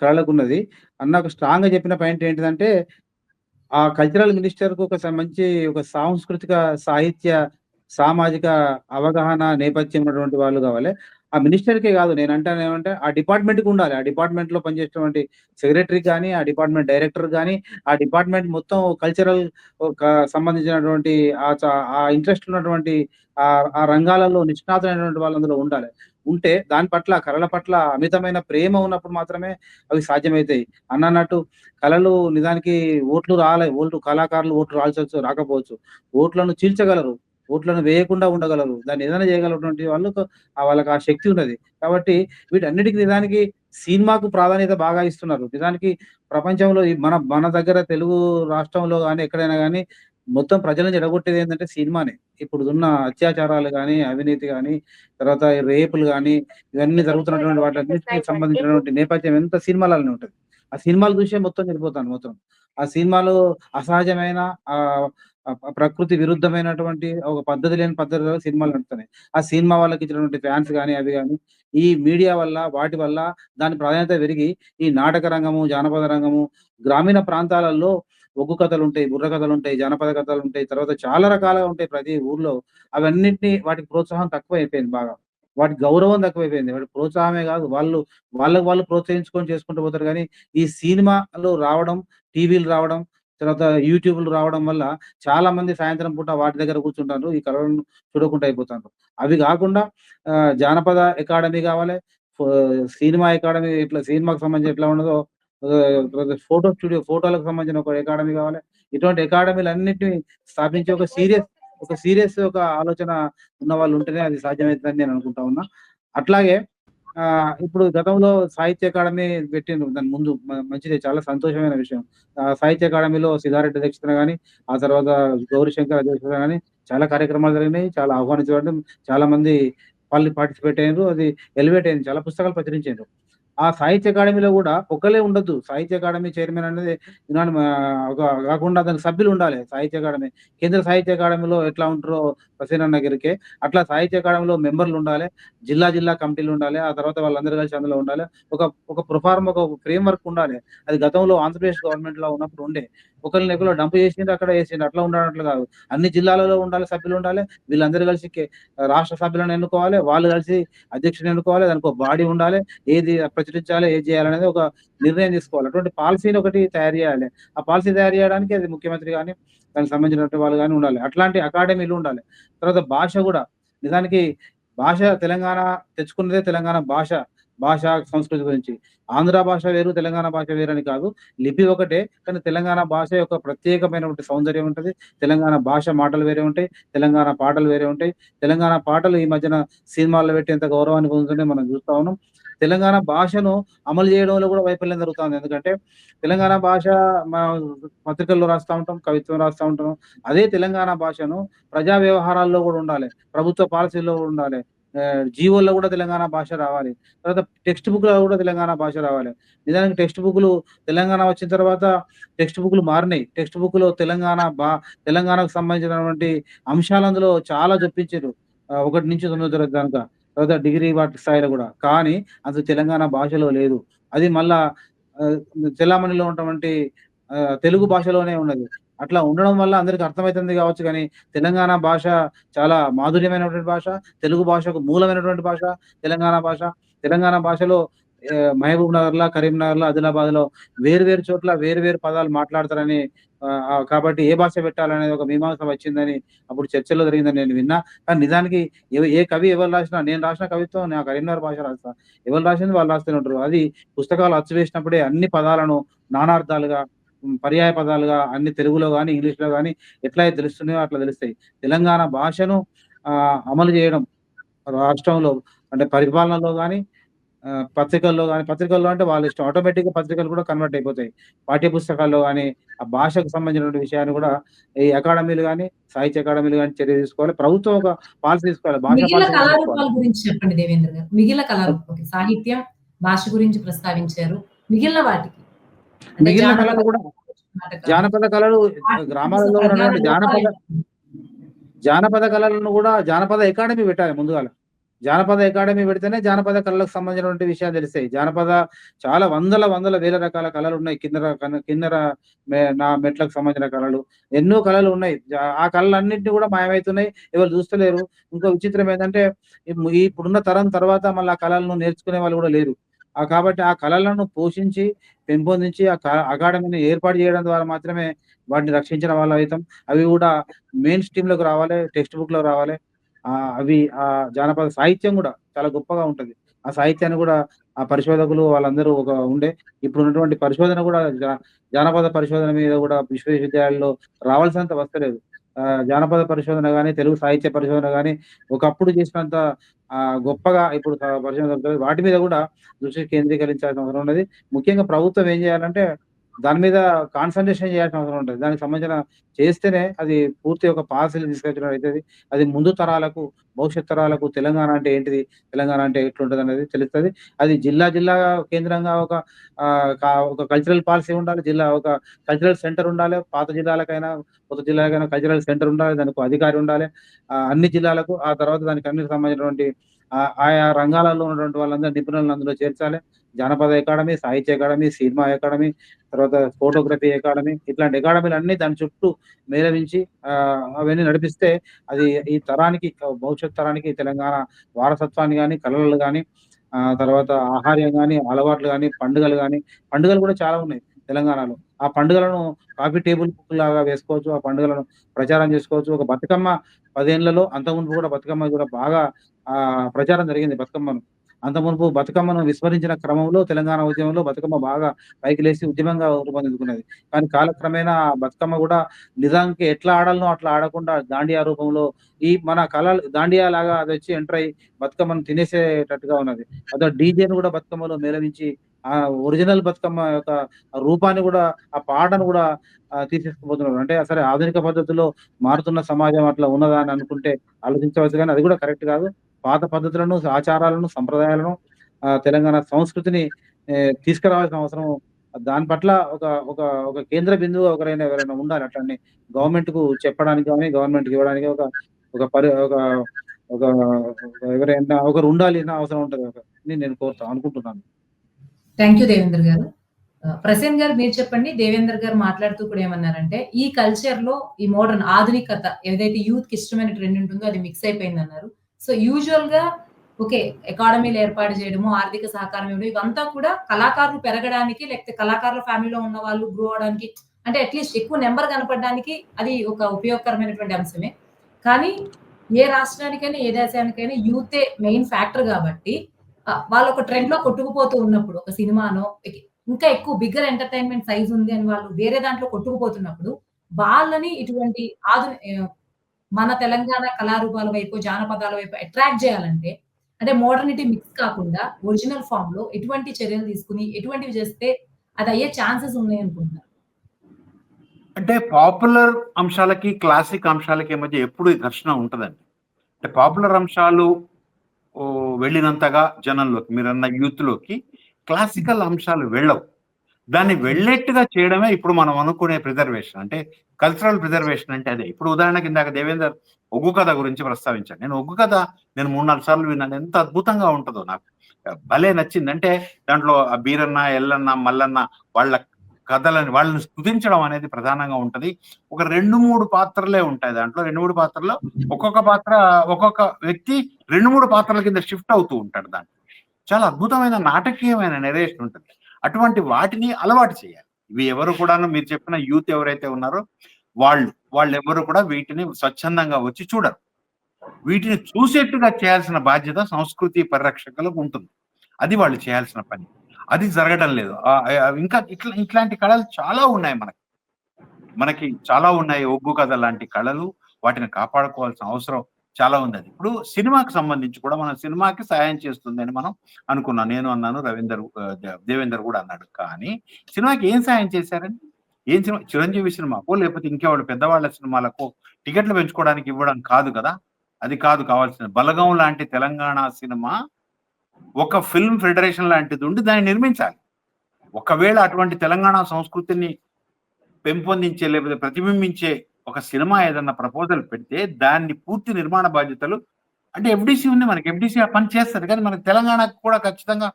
కళలకు ఉన్నది. అన్న ఒక స్ట్రాంగ్‌గా చెప్పిన పాయింట్ ఏంటిదంటే, ఆ కల్చరల్ మినిస్టర్‌కు మంచి ఒక సాంస్కృతిక, సాహిత్య, సామాజిక అవగాహన నేపథ్యం ఉన్నటువంటి వాళ్ళు కావాలి. ఆ మినిస్టర్‌కే కాదు, నేనంటానేమంటే ఆ డిపార్ట్‌మెంట్‌కి ఉండాలి. ఆ డిపార్ట్‌మెంట్‌లో పనిచేసేటువంటి సెక్రటరీకి గాని, ఆ డిపార్ట్‌మెంట్ డైరెక్టర్ గాని, ఆ డిపార్ట్‌మెంట్ మొత్తం కల్చరల్ సంబంధించినటువంటి ఆ ఇంట్రెస్ట్ ఉన్నటువంటి ఆ రంగాలలో నిష్ణాతులైనటువంటి వాళ్ళు అందులో ఉండాలి. ఉంటే దాని పట్ల, కళల పట్ల అమితమైన ప్రేమ ఉన్నప్పుడు మాత్రమే అవి సాధ్యమైతాయి. అన్నట్టు కళలు నిజానికి కళాకారులు ఓట్లు రాకపోవచ్చు. ఓట్లను చీల్చగలరు. ఓట్లను వేయకుండా ఉండగలరు. దాన్ని ఏదైనా చేయగలటువంటి వాళ్ళకి ఆ శక్తి ఉన్నది. కాబట్టి వీటన్నిటికి నిజానికి సినిమాకు ప్రాధాన్యత బాగా ఇస్తున్నారు. నిజానికి ప్రపంచంలో మన దగ్గర తెలుగు రాష్ట్రంలో గాని, ఎక్కడైనా గాని మొత్తం ప్రజలను చెడగొట్టేది ఏంటంటే సినిమానే. ఇప్పుడు ఉన్న అత్యాచారాలు గాని, అవినీతి గాని, తర్వాత రేపులు గాని, ఇవన్నీ జరుగుతున్నటువంటి వాటన్నిటికి సంబంధించినటువంటి నేపథ్యం ఎంత సినిమాలలోనే ఉంటది. ఆ సినిమాలు చూసే మొత్తం చెడిపోతాను మొత్తం. ఆ సినిమాలో అసహజమైన ప్రకృతి విరుద్ధమైనటువంటి ఒక పద్ధతి లేని పద్ధతిలో సినిమాలు నడుస్తున్నాయి. ఆ సినిమా వాళ్ళకిచ్చినటువంటి ఫ్యాన్స్ గాని, అవి గాని ఈ మీడియా వల్ల, వాటి వల్ల దాని ప్రాధాన్యత పెరిగి ఈ నాటక రంగము, జానపద రంగము, గ్రామీణ ప్రాంతాలలో ఒగ్గు కథలుంటాయి, బుర్ర కథలుంటాయి, జానపద కథలుంటాయి. తర్వాత చాలా రకాలుగా ఉంటాయి ప్రతి ఊర్లో. అవన్నిటిని వాటికి ప్రోత్సాహం తక్కువైపోయింది బాగా. వాటికి గౌరవం తక్కువైపోయింది. వాటికి ప్రోత్సాహమే గాదు. వాళ్ళకి వాళ్ళు ప్రోత్సహించుకొని చేసుకుంటూ పోతారు గానీ, ఈ సినిమాలు రావడం, టీవీలు రావడం, తర్వాత యూట్యూబ్‌లు రావడం వల్ల చాలా మంది సాయంత్రం పూట వాటి దగ్గర కూర్చుంటారు. ఈ కళలను చూడకుండా అయిపోతాండ్రు. అవి గాకుండా జానపద అకాడమీ గావాలే. ఫో సినిమా అకాడమీ ఇట్లా సినిమాకి సంబంధించి ఎట్లా ఉన్నదో తర్వాత ఫోటో స్టూడియో ఫోటోలకు సంబంధించిన ఒక అకాడమీ గావాలే. ఇటువంటి అకాడమీలన్నిటిని స్థాపించి ఒక సీరియస్ ఆలోచన ఉన్నవాళ్ళు ఉంటేనే అది సాధ్యమైతదని నేను అనుకుంటా ఉన్నా. అట్లాగే ఇప్పుడు గతంలో సాహిత్య అకాడమీ పెట్టిండ్రు. దాని ముందు మంచిదే చాలా సంతోషమైన విషయం. సాహిత్య అకాడమీలో సిద్ధారెడ్డి అధ్యక్షతన గాని, ఆ తర్వాత గౌరీశంకర్ అధ్యక్షతన గాని చాలా కార్యక్రమాలు జరిగినాయి. చాలా ఆహ్వానించబడ్డం. చాలా మంది వాళ్ళు పార్టిసిపేట్ అయ్యిండ్రు. అది ఎలివేట్ అయింది. చాలా పుస్తకాలు ప్రచురించిండ్రు. ఆ సాహిత్య అకాడమీలో గూడా ఒకళ్ళే ఉండొద్దు. సాహిత్య అకాడమీ చైర్మన్ అనేది ఒక కాకుండా దానికి సభ్యులుండాలి సాహిత్య అకాడమీ. కేంద్ర సాహిత్య అకాడమీలో ఎట్లా ఉంటారో ప్రసీనన్న గారికి, అట్లా సాహిత్య అకాడమీలో మెంబర్లుండాలె. జిల్లా కమిటీలుండాలె. ఆ తర్వాత వాళ్ళందరూ కలిసి అందులో ఉండాలె. ఒక ఒక ప్రొఫార్మ్ ఒక ఫ్రేమ్‌వర్క్ ఉండాలె. అది గతంలో ఆంధ్రప్రదేశ్ గవర్నమెంట్‌లో ఉన్నప్పుడు ఉండే. ఒకళ్ళని ఎక్కడో డంప్ చేసిండ్రు, అక్కడ ఏసిండ్రు. అట్లా ఉండాలన్నట్లు గాదు. అన్ని జిల్లాలలో ఉండాలి, సభ్యులుండాలె. వీళ్ళందరూ కలిసి రాష్ట్ర సభ్యులను ఎన్నుకోవాలి. వాళ్ళు కలిసి అధ్యక్షుడిని ఎన్నుకోవాలి. దానికో బాడీ ఉండాలె. ఏది ప్రచురించాలి, ఏది చేయాలనేది ఒక నిర్ణయం తీసుకోవాలి. అటువంటి పాలిసీని ఒకటి తయారు చేయాలి. ఆ పాలిసీ తయారు చేయడానికి అది ముఖ్యమంత్రి గాని, దానికి సంబంధించినటువంటి వాళ్ళు గాని ఉండాలి. అట్లాంటి అకాడమీలు ఉండాలి. తర్వాత భాష గూడా నిజానికి భాష తెలంగాణ తెచ్చుకున్నదే తెలంగాణ భాష. భాష, సంస్కృతి గురించి. ఆంధ్ర భాష వేరు, తెలంగాణ భాష వేరని కాదు. లిపి ఒకటే. కానీ తెలంగాణ భాష యొక్క ప్రత్యేకమైనటువంటి సౌందర్యం ఉంటది. తెలంగాణ భాష మాటలు వేరే ఉంటాయి. తెలంగాణ పాటలు వేరే ఉంటాయి. తెలంగాణ పాటలు ఈ మధ్యన సినిమాల్లో పెట్టేంత గౌరవాన్ని పొందుతుంటే మనం చూస్తా ఉన్నాం. తెలంగాణ భాషను అమలు చేయడంలో కూడా వైఫల్యం జరుగుతాంది. ఎందుకంటే తెలంగాణ భాష మా పత్రికల్లో రాస్తా ఉంటాం, కవిత్వం రాస్తా ఉంటాం. అదే తెలంగాణ భాషను ప్రజా వ్యవహారాల్లో గూడా ఉండాలె. ప్రభుత్వ పాలసీల్లో గూడా ఉండాలె. జీవోల్లో గూడా తెలంగాణ భాష రావాలి. తర్వాత టెక్స్ట్ బుక్‌లో గూడా తెలంగాణ భాష రావాలి. నిజానికి టెక్స్ట్ బుక్‌లు తెలంగాణ వచ్చిన తర్వాత టెక్స్ట్ బుక్‌లు మారినాయి. టెక్స్ట్ బుక్‌లో తెలంగాణకు సంబంధించినటువంటి అంశాలు అందులో చాలా జొప్పించిర్రు. 1-9 తరగతి దాకా. తర్వాత డిగ్రీ వాటి స్థాయిలో గూడా. కానీ అది తెలంగాణ భాషలో లేదు. అది మళ్ళా ఆహ్, చెలామణిలో ఉన్నటువంటి తెలుగు భాషలోనే ఉన్నది. అట్లా ఉండడం వల్ల అందరికి అర్థమైతుంది గావచ్చు గానీ, తెలంగాణ భాష చాలా మాధుర్యమైనటువంటి భాష. తెలుగు భాషకు మూలమైనటువంటి భాష తెలంగాణ భాష. తెలంగాణ భాషలో మహబూబ్ నగర్‌ల, కరీంనగర్‌ల, ఆదిలాబాద్‌లో వేరు వేరు చోట్ల వేరు వేరు పదాలు మాట్లాడతారని కాబట్టి ఏ భాష పెట్టాలనేది ఒక మీమాంస వచ్చిందని అప్పుడు చర్చలో జరిగిందని నేను విన్నా. కానీ నిజానికి ఏ కవి ఎవరు రాసినా నేను రాసిన కవిత్వం నా కరీంనగర్ భాష రాస్తా. ఎవరు రాసింది వాళ్ళు రాస్తూనే ఉంటారు. అది పుస్తకాలు అచ్చు వేసినప్పుడే అన్ని పదాలను నానార్థాలుగా, పర్యాయ పదాలుగా అన్ని తెలుగులో గాని, ఇంగ్లీష్‌లో గాని ఎట్లయితే తెలుస్తున్నాయో అట్లా తెలుస్తాయి. తెలంగాణ భాషను అమలు చేయడం రాష్ట్రంలో అంటే పరిపాలనలో గాని, పత్రికల్లో అంటే వాళ్ళ ఇష్టం. ఆటోమేటిక్‌గా పత్రికలు కూడా కన్వర్ట్ అయిపోతాయి. పాఠ్య పుస్తకాల్లో గాని, ఆ భాషకు సంబంధించినటువంటి విషయాన్ని కూడా ఈ అకాడమీలు గాని, సాహిత్య అకాడమీలు గాని చర్య తీసుకోవాలి. ప్రభుత్వం ఒక పాలసీ తీసుకోవాలి. భాషా మిగిలిన పాలసీ కూడా తీసుకోవాలి. కళారూపాల గురించి చెప్పండి దేవేంద్ర గారు. మిగిలిన కళారూపాలు సాహిత్యం, భాష గురించి ప్రస్తావించారు. మిగిలిన వాటికి అంటే మిగిలిన జానపద కళలు కూడా నాటకాలు జానపద కళలు వాటికి గ్రామాలలో ప్రధాన ఉన్నటువంటి లోపాలు జానపద కళలను కూడా జానపద అకాడమీ పెట్టాలి ముందుగాల. జానపద అకాడమీ పెడితేనే జానపద కళలకు సంబంధించినటువంటి విషయాలు తెలుస్తాయి. చాలా వందల వేల రకాల కళలున్నాయి. కిన్నెర మెట్లకు సంబంధించిన కళలు. ఎన్నో కళలు ఉన్నాయి. ఆ కళలన్నిటిని కూడా మాయమైతున్నాయి. ఎవరు చూస్తలేరు. ఇంకో విచిత్రం ఏందంటే ఇప్పుడున్న తరం తర్వాత మళ్ళీ ఆ కళలను నేర్చుకునే వాళ్ళు కూడా లేరు. కాబట్టి ఆ కళలను పోషించి, పెంపొందించి అకాడమీని ఏర్పాటు చేయడం ద్వారా మాత్రమే వాటిని రక్షించిన వాళ్ళమైతాం. అవి కూడా మెయిన్ స్ట్రీమ్‌లోకి రావాలి. టెక్స్ట్ బుక్‌లోకి రావాలి. జానపద సాహిత్యం గూడా చాలా గొప్పగా ఉంటది. ఆ సాహిత్యాన్ని గూడా ఆ పరిశోధకులు వాళ్ళందరూ ఇప్పుడున్నటువంటి పరిశోధన గూడా జానపద పరిశోధన మీద గూడా విశ్వవిద్యాలయాల్లో రావాల్సినంత వస్తలేదు. జానపద పరిశోధన గాని, తెలుగు సాహిత్య పరిశోధన గాని ఒకప్పుడు చేసినంత గొప్పగా ఇప్పుడు పరిశోధన జరుగుతది. వాటి మీద గూడా దృష్టి కేంద్రీకరించాల్సిన అవసరం ఉన్నది. ముఖ్యంగా ప్రభుత్వం ఏం జేయాలంటే దాని మీద కాన్సంట్రేషన్ చేయాల్సిన అవసరం ఉంటది. దానికి సంబంధించిన చేస్తేనే అది పూర్తి ఒక పాలసీలు తీసుకొచ్చినట్టు అయితది. అది ముందు తరాలకు, భవిష్యత్ తరాలకు తెలంగాణ అంటే ఏంటిది? తెలంగాణ అంటే ఎట్లుంటదనేది తెలుస్తది. అది జిల్లా కేంద్రంగా ఒక కల్చరల్ పాలసీ ఉండాలి. ఒక కల్చరల్ సెంటర్ ఉండాలి. పాత జిల్లాలకైనా, కొత్త జిల్లాలకైనా కల్చరల్ సెంటర్ ఉండాలి. దానికో అధికారి ఉండాలి. అన్ని జిల్లాలకు ఆ తర్వాత దానికి అన్నిటికి సంబంధించినటువంటి ఆయా రంగాలలో ఉన్నటువంటి వాళ్ళందరూ నిపుణులను అందులో చేర్చాలి. జానపద అకాడమీ, సాహిత్య అకాడమీ, సినిమా అకాడమీ, తర్వాత ఫోటోగ్రఫీ అకాడమీ ఇట్లాంటి అకాడమీలన్నీ దాని చుట్టూ మేళవించి అవన్నీ నడిపిస్తే అది ఈ తరానికి భవిష్యత్ తరానికి తెలంగాణ వారసత్వాన్ని గాని, కళలు గాని, తర్వాత ఆహార్యం గాని, అలవాట్లు గాని, పండుగలు కూడా చాలా ఉన్నాయి తెలంగాణలో. ఆ పండుగలను కాఫీ టేబుల్ బుక్‌లాగా వేసుకోవచ్చు. ఆ పండుగలను ప్రచారం చేసుకోవచ్చు. ఒక బతుకమ్మ 10 ఏళ్లలో అంతకుమునుపు కూడా బతుకమ్మ కూడా బాగా ప్రచారం జరిగింది బతుకమ్మను. అంతమునుపు బతుకమ్మను విస్మరించిన క్రమంలో తెలంగాణ ఉద్యమంలో బతుకమ్మ బాగా పైకి లేసి ఉద్యమంగా రూపొందించుకున్నది. కానీ కాలక్రమేణా ఆ బతుకమ్మ గూడా నిజానికి ఎట్లా ఆడాలనో అట్లా ఆడకుండా దాండియా రూపంలో ఈ మన కళలు దాండియా లాగా అదొచ్చి ఎంటర్ అయ్యి బతుకమ్మను తినేసేటట్టుగా ఉన్నది. అదో డీజేని గూడా బతుకమ్మలో మేళవించి ఒరిజినల్ బతుకమ్మ యొక్క రూపాన్ని గూడా, ఆ పాటను గూడా తీసేసుకుపోతున్నారు. అంటే సరే ఆధునిక పద్ధతిలో మారుతున్న సమాజం అట్లా ఉన్నదా అని అనుకుంటే ఆలోచించవచ్చు గానీ అది గూడా కరెక్ట్ గాదు. పాత పద్ధతులను, ఆచారాలను, సంప్రదాయాలను తెలంగాణ సంస్కృతిని తీసుకురావాల్సిన అవసరం దాని పట్ల ఒక ఒక ఒక కేంద్ర బిందువుగా ఎవరైనా ఉండాలి. అట్లనే గవర్నమెంట్‌కు చెప్పడానికి గాని, గవర్నమెంట్‌కి ఇవ్వడానికి ఒక ఒక పరి ఒక ఒక ఎవరైనా ఒకరు ఉండాలి అన్న అవసరం ఉంటది. అని నేను అనుకుంటున్నాను. థాంక్ యూ దేవేంద్ర గారు. ప్రసేన్ గారు మీరు చెప్పండి. దేవేందర్ గారు మాట్లాడుతూ కూడా ఏమన్నారంటే, ఈ కల్చర్‌లో ఈ మోడర్న్ ఆధునికత ఏదైతే యూత్‌కి ఇష్టమైన ట్రెండ్ ఉంటుందో అది మిక్స్ అయిపోయిందన్నారు. సో, యూజువల్‌గా ఓకే. అకాడమీలు ఏర్పాటు చేయడము, ఆర్థిక సహకారం ఇవ్వడం ఇవంతా కూడా కళాకారులు పెరగడానికి లేకపోతే కళాకారుల ఫ్యామిలీలో ఉన్న వాళ్ళు గ్రో అవ్వడానికి అంటే అట్‌లీస్ట్ ఎక్కువ నంబర్ కనపడడానికి అది ఒక ఉపయోగకరమైనటువంటి అంశమే. కానీ ఏ రాష్ట్రానికైనా, ఏ దేశానికైనా యూతే మెయిన్ ఫ్యాక్టర్ గాబట్టి వాళ్ళొక ట్రెండ్‌లో కొట్టుకుపోతూ ఉన్నప్పుడు ఒక సినిమానో ఇంకా ఎక్కువ బిగ్గర్ ఎంటర్‌టైన్‌మెంట్ సైజ్ ఉంది అని వాళ్ళు వేరే దాంట్లో కొట్టుకుపోతున్నప్పుడు, వాళ్ళని ఇటువంటి మన తెలంగాణ కళారూపాల వైపు, జానపదాల వైపు అట్రాక్ట్ చేయాలంటే, అంటే మోడర్నిటీ మిక్స్ కాకుండా ఒరిజినల్ ఫార్మ్‌లో ఎటువంటి చర్యలు తీసుకొని, ఎటువంటివి చేస్తే అది అయ్యే ఛాన్సెస్ ఉన్నాయనుకుంటున్నారు? అంటే పాపులర్ అంశాలకి, క్లాసిక్ అంశాలకి మధ్య ఎప్పుడు ఈ ఘర్షణ ఉంటదండి. అంటే పాపులర్ అంశాలు వెళ్ళినంతగా జనంలోకి మీరన్న యూత్‌లోకి క్లాసికల్ అంశాలు వెళ్ళవు. దాన్ని వెళ్ళేట్టుగా చేయడమే ఇప్పుడు మనం అనుకునే ప్రిజర్వేషన్. అంటే కల్చరల్ ప్రిజర్వేషన్ అంటే అదే. ఇప్పుడు ఉదాహరణకి ఇందాక దేవేందర్ ఒగ్గు కథ గురించి ప్రస్తావించాడు. నేను ఒగ్గు కథ 3, 4 సార్లు విన్నాను. ఎంత అద్భుతంగా ఉంటదో నాకు. భలే నచ్చింది. అంటే దాంట్లో ఆ బీరన్న, ఎల్లన్న, మల్లన్న వాళ్ళ కథలని వాళ్ళని స్తుతించడం అనేది ప్రధానంగా ఉంటది. ఒక 2, 3 పాత్రలే ఉంటాయి దాంట్లో. 2, 3 పాత్రల్లో ఒక్కొక్క పాత్ర ఒక్కొక్క వ్యక్తి 2, 3 పాత్రల కింద షిఫ్ట్ అవుతూ ఉంటాడు దాంట్లో. చాలా అద్భుతమైన నాటకీయమైన నెరేషన్ ఉంటది. అటువంటి వాటిని అలవాటు చేయాలి. ఇవి ఎవరు కూడాను మీరు చెప్పిన యూత్ ఎవరైతే ఉన్నారో వాళ్ళెవ్వరు కూడా వీటిని స్వచ్ఛందంగా వచ్చి చూడరు. వీటిని చూసేట్టుగా చేయాల్సిన బాధ్యత సంస్కృతి పరిరక్షకులకు ఉంటుంది. అది వాళ్ళు చేయాల్సిన పని. అది జరగడం లేదు. ఇంకా ఇట్లాంటి కళలు చాలా ఉన్నాయి మనకి. మనకి చాలా ఉన్నాయి. ఒగ్గు కథ లాంటి కళలు. వాటిని కాపాడుకోవాల్సిన అవసరం చాలా ఉందది. ఇప్పుడు సినిమాకి సంబంధించి కూడా మన సినిమాకి సహాయం చేస్తుందని మనం అనుకున్నాం. నేను అన్నాను. దేవేందర్ కూడా అన్నాడు. కానీ సినిమాకి ఏం సహాయం చేశారండి? ఏం సినిమా? చిరంజీవి సినిమాకో లేకపోతే ఇంకెవడు పెద్దవాళ్ళ సినిమాలకో టికెట్లు పెంచుకోవడానికి ఇవ్వడం కాదు కదా! అది కాదు కావాల్సింది. 'బలగం' లాంటి తెలంగాణ సినిమా ఒక ఫిల్మ్ ఫెడరేషన్ లాంటిది ఉండి దాన్ని నిర్మించాలి. ఒకవేళ అటువంటి తెలంగాణ సంస్కృతిని పెంపొందించే లేకపోతే ప్రతిబింబించే ఒక సినిమా ఏదన్నా ప్రపోజల్ పెడితే దాన్ని పూర్తి నిర్మాణ బాధ్యతలు అంటే ఎఫ్‌డీసీ ఉంది మనకి. ఎఫ్‌డీసీ ఆ పని చేస్తది. కానీ మనకి తెలంగాణకు కూడా ఖచ్చితంగా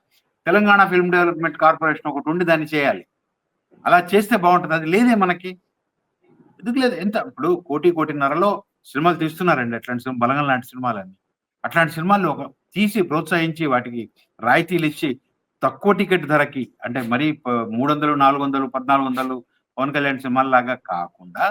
తెలంగాణ ఫిల్మ్ డెవలప్‌మెంట్ కార్పొరేషన్ ఒకటి ఉండి దాన్ని చేయాలి. అలా చేస్తే బావుంటది. అది లేదే మనకి. ఎందుకు లేదు? ఎంత ఇప్పుడు 1,00,00,000 సినిమాలు తీస్తున్నారండి. అట్లాంటి 'బలగం' లాంటి సినిమాలన్నీ. అట్లాంటి సినిమాలు తీసి ప్రోత్సహించి వాటికి రాయితీలిచ్చి తక్కువ టికెట్ ధరకి అంటే మరీ 300, 400, 1400 పవన్ కళ్యాణ్ సినిమాల్లాగా కాకుండా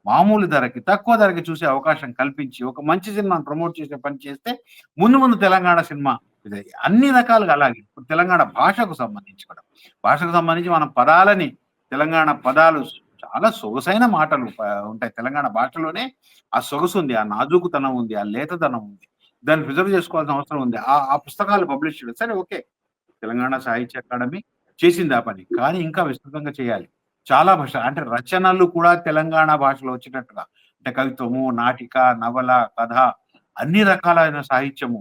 మామూలు ధరకి, తక్కువ ధరకి చూసే అవకాశం కల్పించి ఒక మంచి సినిమాని ప్రమోట్ చేసే పని చేస్తే ముందు తెలంగాణ సినిమా ఇది అన్ని రకాలుగా అలాగే. ఇప్పుడు తెలంగాణ భాషకు సంబంధించి కూడా. భాషకు సంబంధించి మనం పదాలని తెలంగాణ పదాలు చాలా సొగసైన మాటలు ఉంటాయి. తెలంగాణ భాషలోనే ఆ సొగసుంది, ఆ నాజూకుతనం ఉంది, ఆ లేతదనం ఉంది. దాన్ని ప్రిజర్వ్ చేసుకోవాల్సిన అవసరం ఉంది. ఆ పుస్తకాలు పబ్లిష్ చేయడం. సరే ఓకే. తెలంగాణ సాహిత్య అకాడమీ చేసింది ఆ పని. కానీ ఇంకా విస్తృతంగా చేయాలి. చాలా భాష అంటే రచనలు కూడా తెలంగాణ భాషలో వచ్చేటట్టుగా, అంటే కవిత్వము, నాటిక, నవల, కథ అన్ని రకాలైన సాహిత్యము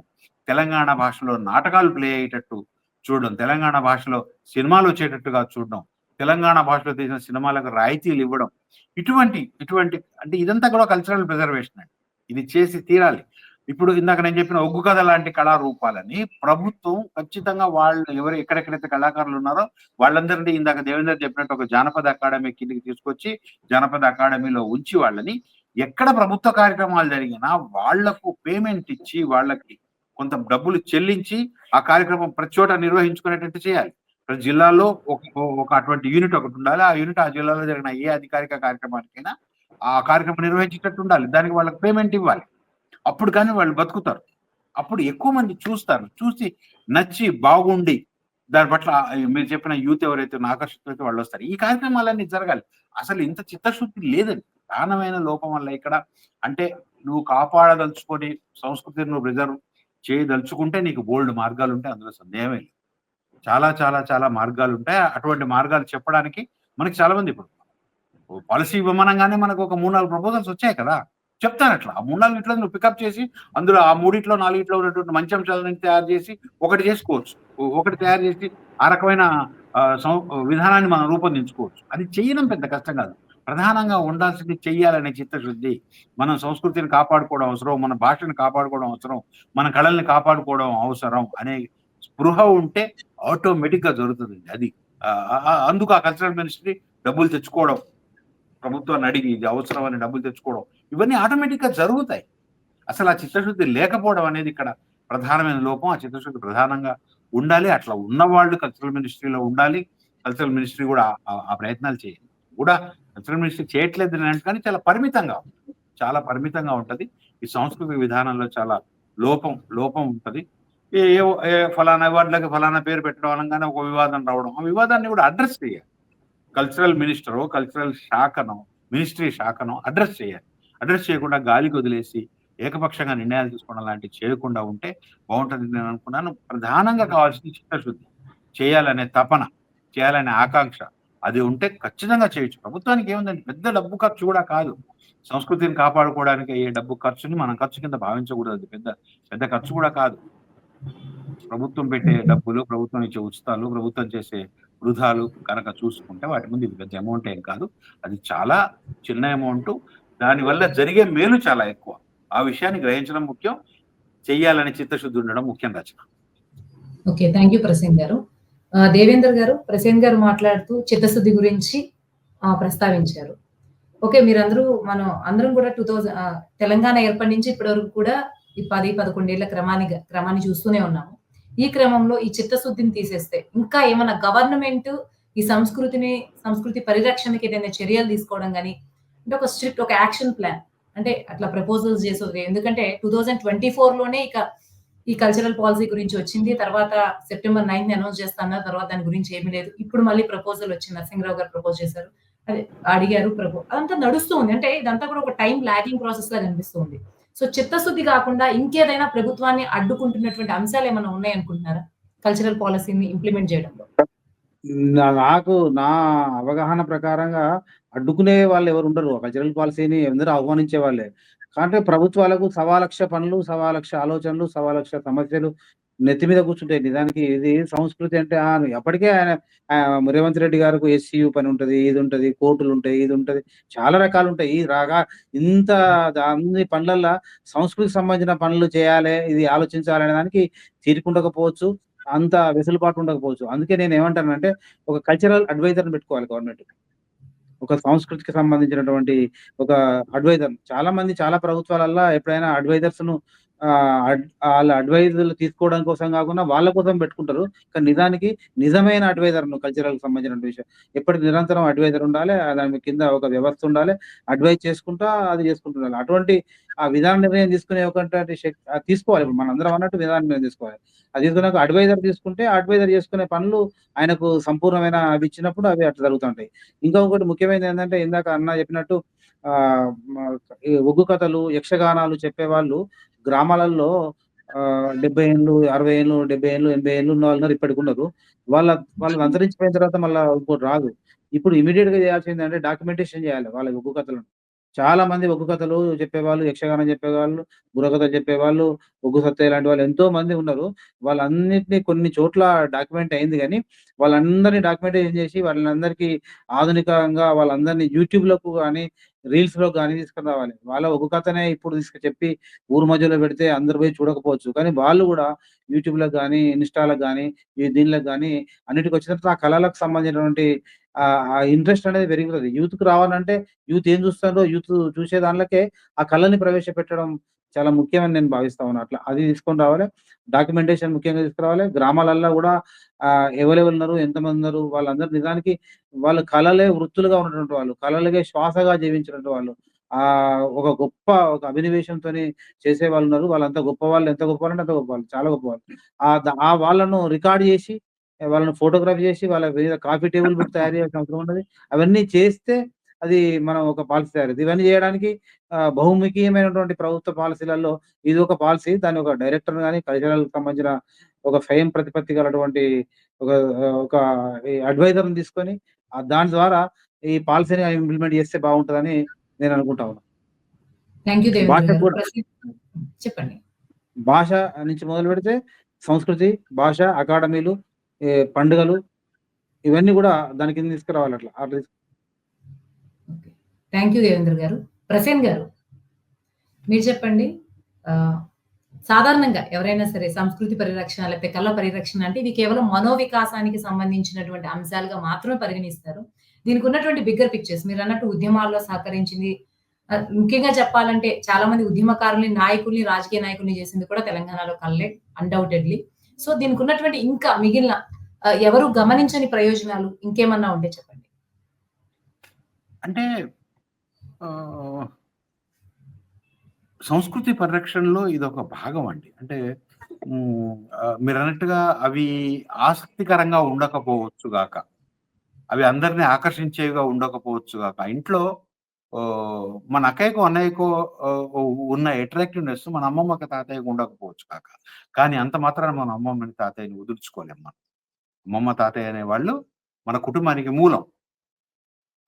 తెలంగాణ భాషలో నాటకాలు ప్లే అయ్యేటట్టు చూడడం, తెలంగాణ భాషలో సినిమాలు వచ్చేటట్టుగా చూడడం, తెలంగాణ భాషలో తీసిన సినిమాలకు రాయితీలు ఇవ్వడం, ఇటువంటి ఇటువంటి అంటే ఇదంతా కూడా కల్చరల్ ప్రిజర్వేషన్ అండి. ఇది చేసి తీరాలి. ఇప్పుడు ఇందాక నేను చెప్పిన ఒగ్గు కథ లాంటి కళారూపాలని ప్రభుత్వం ఖచ్చితంగా వాళ్ళు ఎవరు ఎక్కడెక్కడైతే కళాకారులు ఉన్నారో వాళ్ళందరినీ ఇందాక దేవేందర్ చెప్పినట్టు ఒక జానపద అకాడమీ కిందకి తీసుకొచ్చి జానపద అకాడమీలో ఉంచి వాళ్ళని ఎక్కడ ప్రభుత్వ కార్యక్రమాలు జరిగినా వాళ్లకు పేమెంట్ ఇచ్చి వాళ్ళకి కొంత డబ్బులు చెల్లించి ఆ కార్యక్రమం ప్రతి చోట నిర్వహించుకునేటట్టు చేయాలి. ప్రతి జిల్లాలో ఒక అటువంటి యూనిట్ ఒకటి ఉండాలి. ఆ యూనిట్ ఆ జిల్లాలో జరిగిన ఏ అధికారిక కార్యక్రమానికైనా ఆ కార్యక్రమం నిర్వహించేటట్టు ఉండాలి. దానికి వాళ్ళకి పేమెంట్ ఇవ్వాలి. అప్పుడు కానీ వాళ్ళు బతుకుతారు. అప్పుడు ఎక్కువ మంది చూస్తారు. చూసి నచ్చి బాగుండి దాని పట్ల మీరు చెప్పిన యూత్ ఎవరైతే ఆకర్షితులైతే వాళ్ళు వస్తారు. ఈ కార్యక్రమాలన్నీ జరగాలి. అసలు ఇంత చిత్తశుద్ధి లేదండి. ప్రధానమైన లోపం వల్ల ఇక్కడ అంటే నువ్వు కాపాడదలుచుకొని సంస్కృతిని నువ్వు ప్రిజర్వ్ చేయదలుచుకుంటే నీకు బోల్డ్ మార్గాలు ఉంటాయి. అందులో సందేహమే లేదు. చాలా చాలా చాలా మార్గాలు ఉంటాయి. అటువంటి మార్గాలు చెప్పడానికి మనకి చాలా మంది ఇప్పుడు పాలసీ ఇవ్వమనగానే మనకు ఒక 3-4 ప్రపోజల్స్ వచ్చాయి కదా, చెప్తాను అట్లా. ఆ 3-4 నువ్వు పికప్ చేసి అందులో ఆ 3-4 ఉన్నటువంటి మంచి అంశాలను తయారు చేసి ఒకటి చేసుకోవచ్చు. ఒకటి తయారు చేసి ఆ రకమైన విధానాన్ని మనం రూపొందించుకోవచ్చు. అది చేయడం పెద్ద కష్టం కాదు. ప్రధానంగా ఉండాల్సింది చెయ్యాలనే చిత్తశుద్ధి, మనం సంస్కృతిని కాపాడుకోవడం అవసరం, మన భాషను కాపాడుకోవడం అవసరం, మన కళల్ని కాపాడుకోవడం అవసరం అనే స్పృహ ఉంటే ఆటోమేటిక్ గా జరుగుతుంది. అది అందుకు ఆ కల్చరల్ మినిస్ట్రీ డబ్బులు తెచ్చుకోవడం, ప్రభుత్వాన్ని అడిగి ఇది అవసరం అని డబ్బులు తెచ్చుకోవడం, ఇవన్నీ ఆటోమేటిక్ గా జరుగుతాయి. అసలు ఆ చిత్తశుద్ధి లేకపోవడం అనేది ఇక్కడ ప్రధానమైన లోపం. ఆ చిత్తశుద్ధి ప్రధానంగా ఉండాలి. అట్లా ఉన్నవాళ్ళు కల్చరల్ మినిస్ట్రీలో ఉండాలి. కల్చరల్ మినిస్ట్రీ కూడా ఆ ప్రయత్నాలు చేయాలి. కూడా కల్చరల్ మినిస్ట్రీ చేయట్లేదు అంటే కానీ చాలా పరిమితంగా ఉంటది. ఈ సాంస్కృతిక విధానంలో చాలా లోపం ఉంటది. ఫలానా అవార్డులకి ఫలానా పేరు పెట్టడం అనగానే ఒక వివాదం రావడం, ఆ వివాదాన్ని కూడా అడ్రస్ చేయాలి. కల్చరల్ మినిస్టరో కల్చరల్ శాఖనో మినిస్ట్రీ శాఖనో అడ్రస్ చేయాలి. అడ్రస్ చేయకుండా గాలికి వదిలేసి ఏకపక్షంగా నిర్ణయాలు తీసుకోవడం లాంటివి చేయకుండా ఉంటే బాగుంటుంది నేను అనుకున్నాను. ప్రధానంగా కావాల్సింది చిత్తశుద్ధి, చేయాలనే తపన, చేయాలనే ఆకాంక్ష అది ఉంటే ఖచ్చితంగా చేయొచ్చు. ప్రభుత్వానికి ఏముందండి, పెద్ద డబ్బు ఖర్చు కూడా కాదు. సంస్కృతిని కాపాడుకోవడానికి అయ్యే డబ్బు ఖర్చుని మనం ఖర్చు కింద భావించకూడదు. అది పెద్ద ఖర్చు కూడా కాదు. ప్రభుత్వం పెట్టే డబ్బులు, ప్రభుత్వం ఇచ్చే ఉచితాలు, ప్రభుత్వం చేసే వృధాలు కనుక చూసుకుంటే వాటి ముందు ఇది పెద్ద అమౌంట్ ఏం కాదు. అది చాలా చిన్న అమౌంట్. దానివల్ల జరిగే మేలు చాలా ఎక్కువ. ఆ విషయాన్ని గ్రహించడం ముఖ్యం. చెయ్యాలని చిత్తశుద్ధి ఉండడం ముఖ్యం రచన. ఓకే. థ్యాంక్ యూ ప్రసేన్ గారు. దేవేందర్ గారు, ప్రసేన్ గారు మాట్లాడుతూ చిత్తశుద్ధి గురించి ప్రస్తావించారు. ఓకే. మనం అందరం కూడా తెలంగాణ ఏర్పడి నుంచి ఇప్పటి వరకు కూడా ఈ 10-11 ఏళ్ల క్రమాన్ని చూస్తూనే ఉన్నాము. ఈ క్రమంలో ఈ చిత్తశుద్ధిని తీసేస్తే ఇంకా ఏమన్నా గవర్నమెంట్ ఈ సంస్కృతి పరిరక్షణకి ఏదైనా చర్యలు తీసుకోవడం గాని, అంటే ఒక యాక్షన్ ప్లాన్ అంటే అట్లా ప్రపోజల్స్ చేసేది. ఎందుకంటే 2024లోనే ఈ కల్చరల్ పాలసీ గురించి వచ్చింది. తర్వాత సెప్టెంబర్ 9th అనౌన్స్ చేస్తాన్నారు. తర్వాత దాని గురించి ఏమీ లేదు. ఇప్పుడు మళ్ళీ ప్రపోజల్ వచ్చింది. నరసింహరావు గారు ప్రపోజ్ చేశారు. అదే అడిగారు. అదంతా నడుస్తూ ఉంది. అంటే ఇదంతా కూడా ఒక టైమ్ లాగింగ్ ప్రాసెస్ లాగా అనిపిస్తుంది. సో చిత్తశుద్ధి కాకుండా ఇంకేదైనా ప్రభుత్వాన్ని అడ్డుకుంటున్నటువంటి అంశాలు ఏమైనా ఉన్నాయనుకుంటున్నారా కల్చరల్ పాలసీని ఇంప్లిమెంట్ చేయడంలో? నా అవగాహన ప్రకారంగా అడ్డుకునే వాళ్ళు ఎవరు ఉండరు. కల్చరల్ పాలసీని అందరూ ఆహ్వానించే వాళ్ళే. అంటే ప్రభుత్వాలకు 1,00,000 పనులు, 1,00,000 ఆలోచనలు, 1,00,000 సమస్యలు నెత్తి మీద కూర్చుంటాయి. నిజానికి ఇది సంస్కృతి అంటే అప్పటికే ఆయన రేవంత్ రెడ్డి గారికి ఎస్సీయూ పని ఉంటది, ఇది ఉంటది, కోర్టులు ఉంటాయి, ఇది ఉంటది, చాలా రకాలు ఉంటాయి. ఇంత అన్ని పనులల్లా సంస్కృతికి సంబంధించిన పనులు చేయాలి, ఇది ఆలోచించాలనే దానికి తీరికుండకపోవచ్చు, అంత వెసులుబాటు ఉండకపోవచ్చు. అందుకే నేను ఏమంటానంటే ఒక కల్చరల్ అడ్వైజర్‌ని పెట్టుకోవాలి గవర్నమెంట్. ఒక సంస్కృతికి సంబంధించినటువంటి ఒక అడ్వైజర్. చాలా ప్రభుత్వాలల్లా ఎప్పుడైనా అడ్వైజర్స్‌ను వాళ్ళ అడ్వైజులు తీసుకోవడం కోసం కాకుండా వాళ్ళ కోసం పెట్టుకుంటారు. కానీ నిజానికి నిజమైన అడ్వైజర్‌ను కల్చరల్‌కి సంబంధించిన విషయం ఎప్పటికి నిరంతరం అడ్వైజర్ ఉండాలి. దాని కింద ఒక వ్యవస్థ ఉండాలి. అడ్వైజ్ చేసుకుంటా అది చేసుకుంటుండాలి. అటువంటి ఆ విధాన నిర్ణయం తీసుకునే తీసుకోవాలి. ఇప్పుడు మనందరం అన్నట్టు విధాన నిర్ణయం తీసుకోవాలి. అది తీసుకున్నాక అడ్వైజర్ తీసుకుంటే అడ్వైజర్ చేసుకునే పనులు ఆయనకు సంపూర్ణమైన అవి ఇచ్చినప్పుడు అవి అట్లా జరుగుతుంటాయి. ఇంకొకటి ముఖ్యమైనది ఏంటంటే ఇందాక అన్న చెప్పినట్టు ఈ ఒగ్గు కథలు, యక్షగానాలు చెప్పేవాళ్ళు గ్రామాలలో 70 ఏళ్ళు, 60 ఏళ్ళు, 70 ఏళ్ళు, 80 ఏళ్ళు ఉన్న వాళ్ళు ఇప్పటికి ఉన్నారు. వాళ్ళని అంతరించిపోయిన తర్వాత మళ్ళా ఇంకోటి రాదు. ఇప్పుడు ఇమ్మీడియేట్‌గా చేయాల్సిందేంటంటే డాక్యుమెంటేషన్ చేయాలి వాళ్ళ ఒగ్గు కథలను. చాలా మంది ఒగ్గు కథలు చెప్పేవాళ్ళు, యక్షగానం చెప్పేవాళ్ళు, బుర్రకథలు చెప్పేవాళ్ళు, ఒగ్గు సత్తయ్య లాంటి వాళ్ళు ఎంతో మంది ఉన్నారు. వాళ్ళన్నిటిని కొన్ని చోట్ల డాక్యుమెంట్ అయింది గానీ, వాళ్ళందరిని డాక్యుమెంటేషన్ చేసి వాళ్ళందరికీ ఆధునికంగా వాళ్ళందరినీ యూట్యూబ్‌లోకి గాని, రీల్స్‌లోకి గాని తీసుకొని రావాలి. వాళ్ళ ఒగ్గు కథనే ఇప్పుడు చెప్పి ఊరు మధ్యలో పెడితే అందరూ పోయి చూడకపోవచ్చు. కానీ వాళ్ళు గూడా యూట్యూబ్‌లోకి గాని, ఇన్‌స్టా‌లకు గాని, ఈ దీనిలోకి గాని అన్నిటికొచ్చిన తర్వాత ఆ కళలకు సంబంధించినటువంటి ఆ ఇంట్రెస్ట్ అనేది పెరుగుతది. యూత్‌కి రావాలంటే యూత్ ఏం చూస్తారో యూత్ చూసే దానిలకే ఆ కళని ప్రవేశపెట్టడం చాలా ముఖ్యమని నేను భావిస్తా ఉన్నా. అట్లా అది తీసుకొని రావాలి. డాక్యుమెంటేషన్ ముఖ్యంగా తీసుకురావాలి. గ్రామాలల్లో గూడా ఎవరెవరున్నారు, ఎంతమందున్నారు, వాళ్ళందరూ నిజానికి వాళ్ళు కళలే వృత్తులుగా ఉన్నటువంటి వాళ్ళు. కళలకే శ్వాసగా జీవించినటువంటి వాళ్ళు. ఒక గొప్ప ఒక అభినివేశంతోని చేసేవాళ్ళున్నారు. వాళ్ళంతా గొప్పవాళ్ళు. ఎంత గొప్పవాళ్ళంటే అంత గొప్పవాళ్ళు. చాలా గొప్పవాళ్ళు. వాళ్ళను రికార్డ్ జేసి, వాళ్ళని ఫోటోగ్రాఫ్ జేసి, వాళ్ళ మీద కాఫీ టేబుల్ బుక్ తయారు చేయాల్సిన అవసరం ఉన్నది. అవన్నీ చేస్తే అది మనం ఒక పాలసీ తయారయిద్ది. ఇవన్నీ జేయడానికి బహుముఖీయమైనటువంటి ప్రభుత్వ పాలసీలలో ఇదొక పాలసీ. దాన్ని ఒక డైరెక్టర్‌ని గాని, కల్చరల్‌కి సంబంధించిన ఒక స్వయం ప్రతిపత్తి గలటువంటి ఒక ఒక అడ్వైజర్‌ని తీసుకొని దాని ద్వారా ఈ పాలసీని ఇంప్లిమెంట్ చేస్తే బావుంటదని నేననుకుంటా ఉన్నా. థాంక్ యూ దేవేంద్ర భాషకు గారు. గూడా చెప్పండి. భాష నుంచి మొదలుపెడితే సంస్కృతి, భాష, అకాడమీలు, పండుగలు ఇవన్నీ గూడా దాని కింద తీసుకురావాలట్లా. అట్లా ఓకే. థాంక్ యూ దేవేంద్ర గారు. ప్రసేన్ గారు మీరు చెప్పండి. ఆహ్, సాధారణంగా ఎవరైనా సరే సంస్కృతి పరిరక్షణ లేకపోతే కళ పరిరక్షణ అంటే ఇవి కేవలం మనోవికాసానికి సంబంధించినటువంటి అంశాలుగా మాత్రమే పరిగణిస్తారు. దీనికున్నటువంటి బిగ్గర్ పిక్చర్స్ మీరన్నట్టు ఉద్యమాల్లో సహకరించింది. ముఖ్యంగా చెప్పాలంటే చాలా మంది ఉద్యమకారుల్ని, నాయకుల్ని, రాజకీయ నాయకుల్ని చేసింది కూడా తెలంగాణలో కళలే అన్‌డౌటెడ్‌లీ. సో దీనికున్నటువంటి ఇంకా మిగిలిన ఎవరు గమనించని ప్రయోజనాలు ఇంకేమన్నా ఉంటే చెప్పండి? అంటే ఆహ్, సంస్కృతి పరిరక్షణలో ఇదొక భాగం అండి. అంటే మీరన్నట్టుగా అవి ఆసక్తికరంగా ఉండకపోవచ్చు గాక. అవి అందరిని ఆకర్షించేవిగా ఉండకపోవచ్చు గాక. ఇంట్లో మన అక్కయ్యకో, అన్నయ్యకో ఉన్న అట్రాక్టివ్‌నెస్ మన అమ్మమ్మకి, తాతయ్యకి ఉండకపోవచ్చు కాక. కానీ అంత మాత్రాన మన అమ్మమ్మని, తాతయ్యని వదులుచుకోలేం మనం. అమ్మమ్మ, తాతయ్య అనేవాళ్ళు మన కుటుంబానికి మూలం.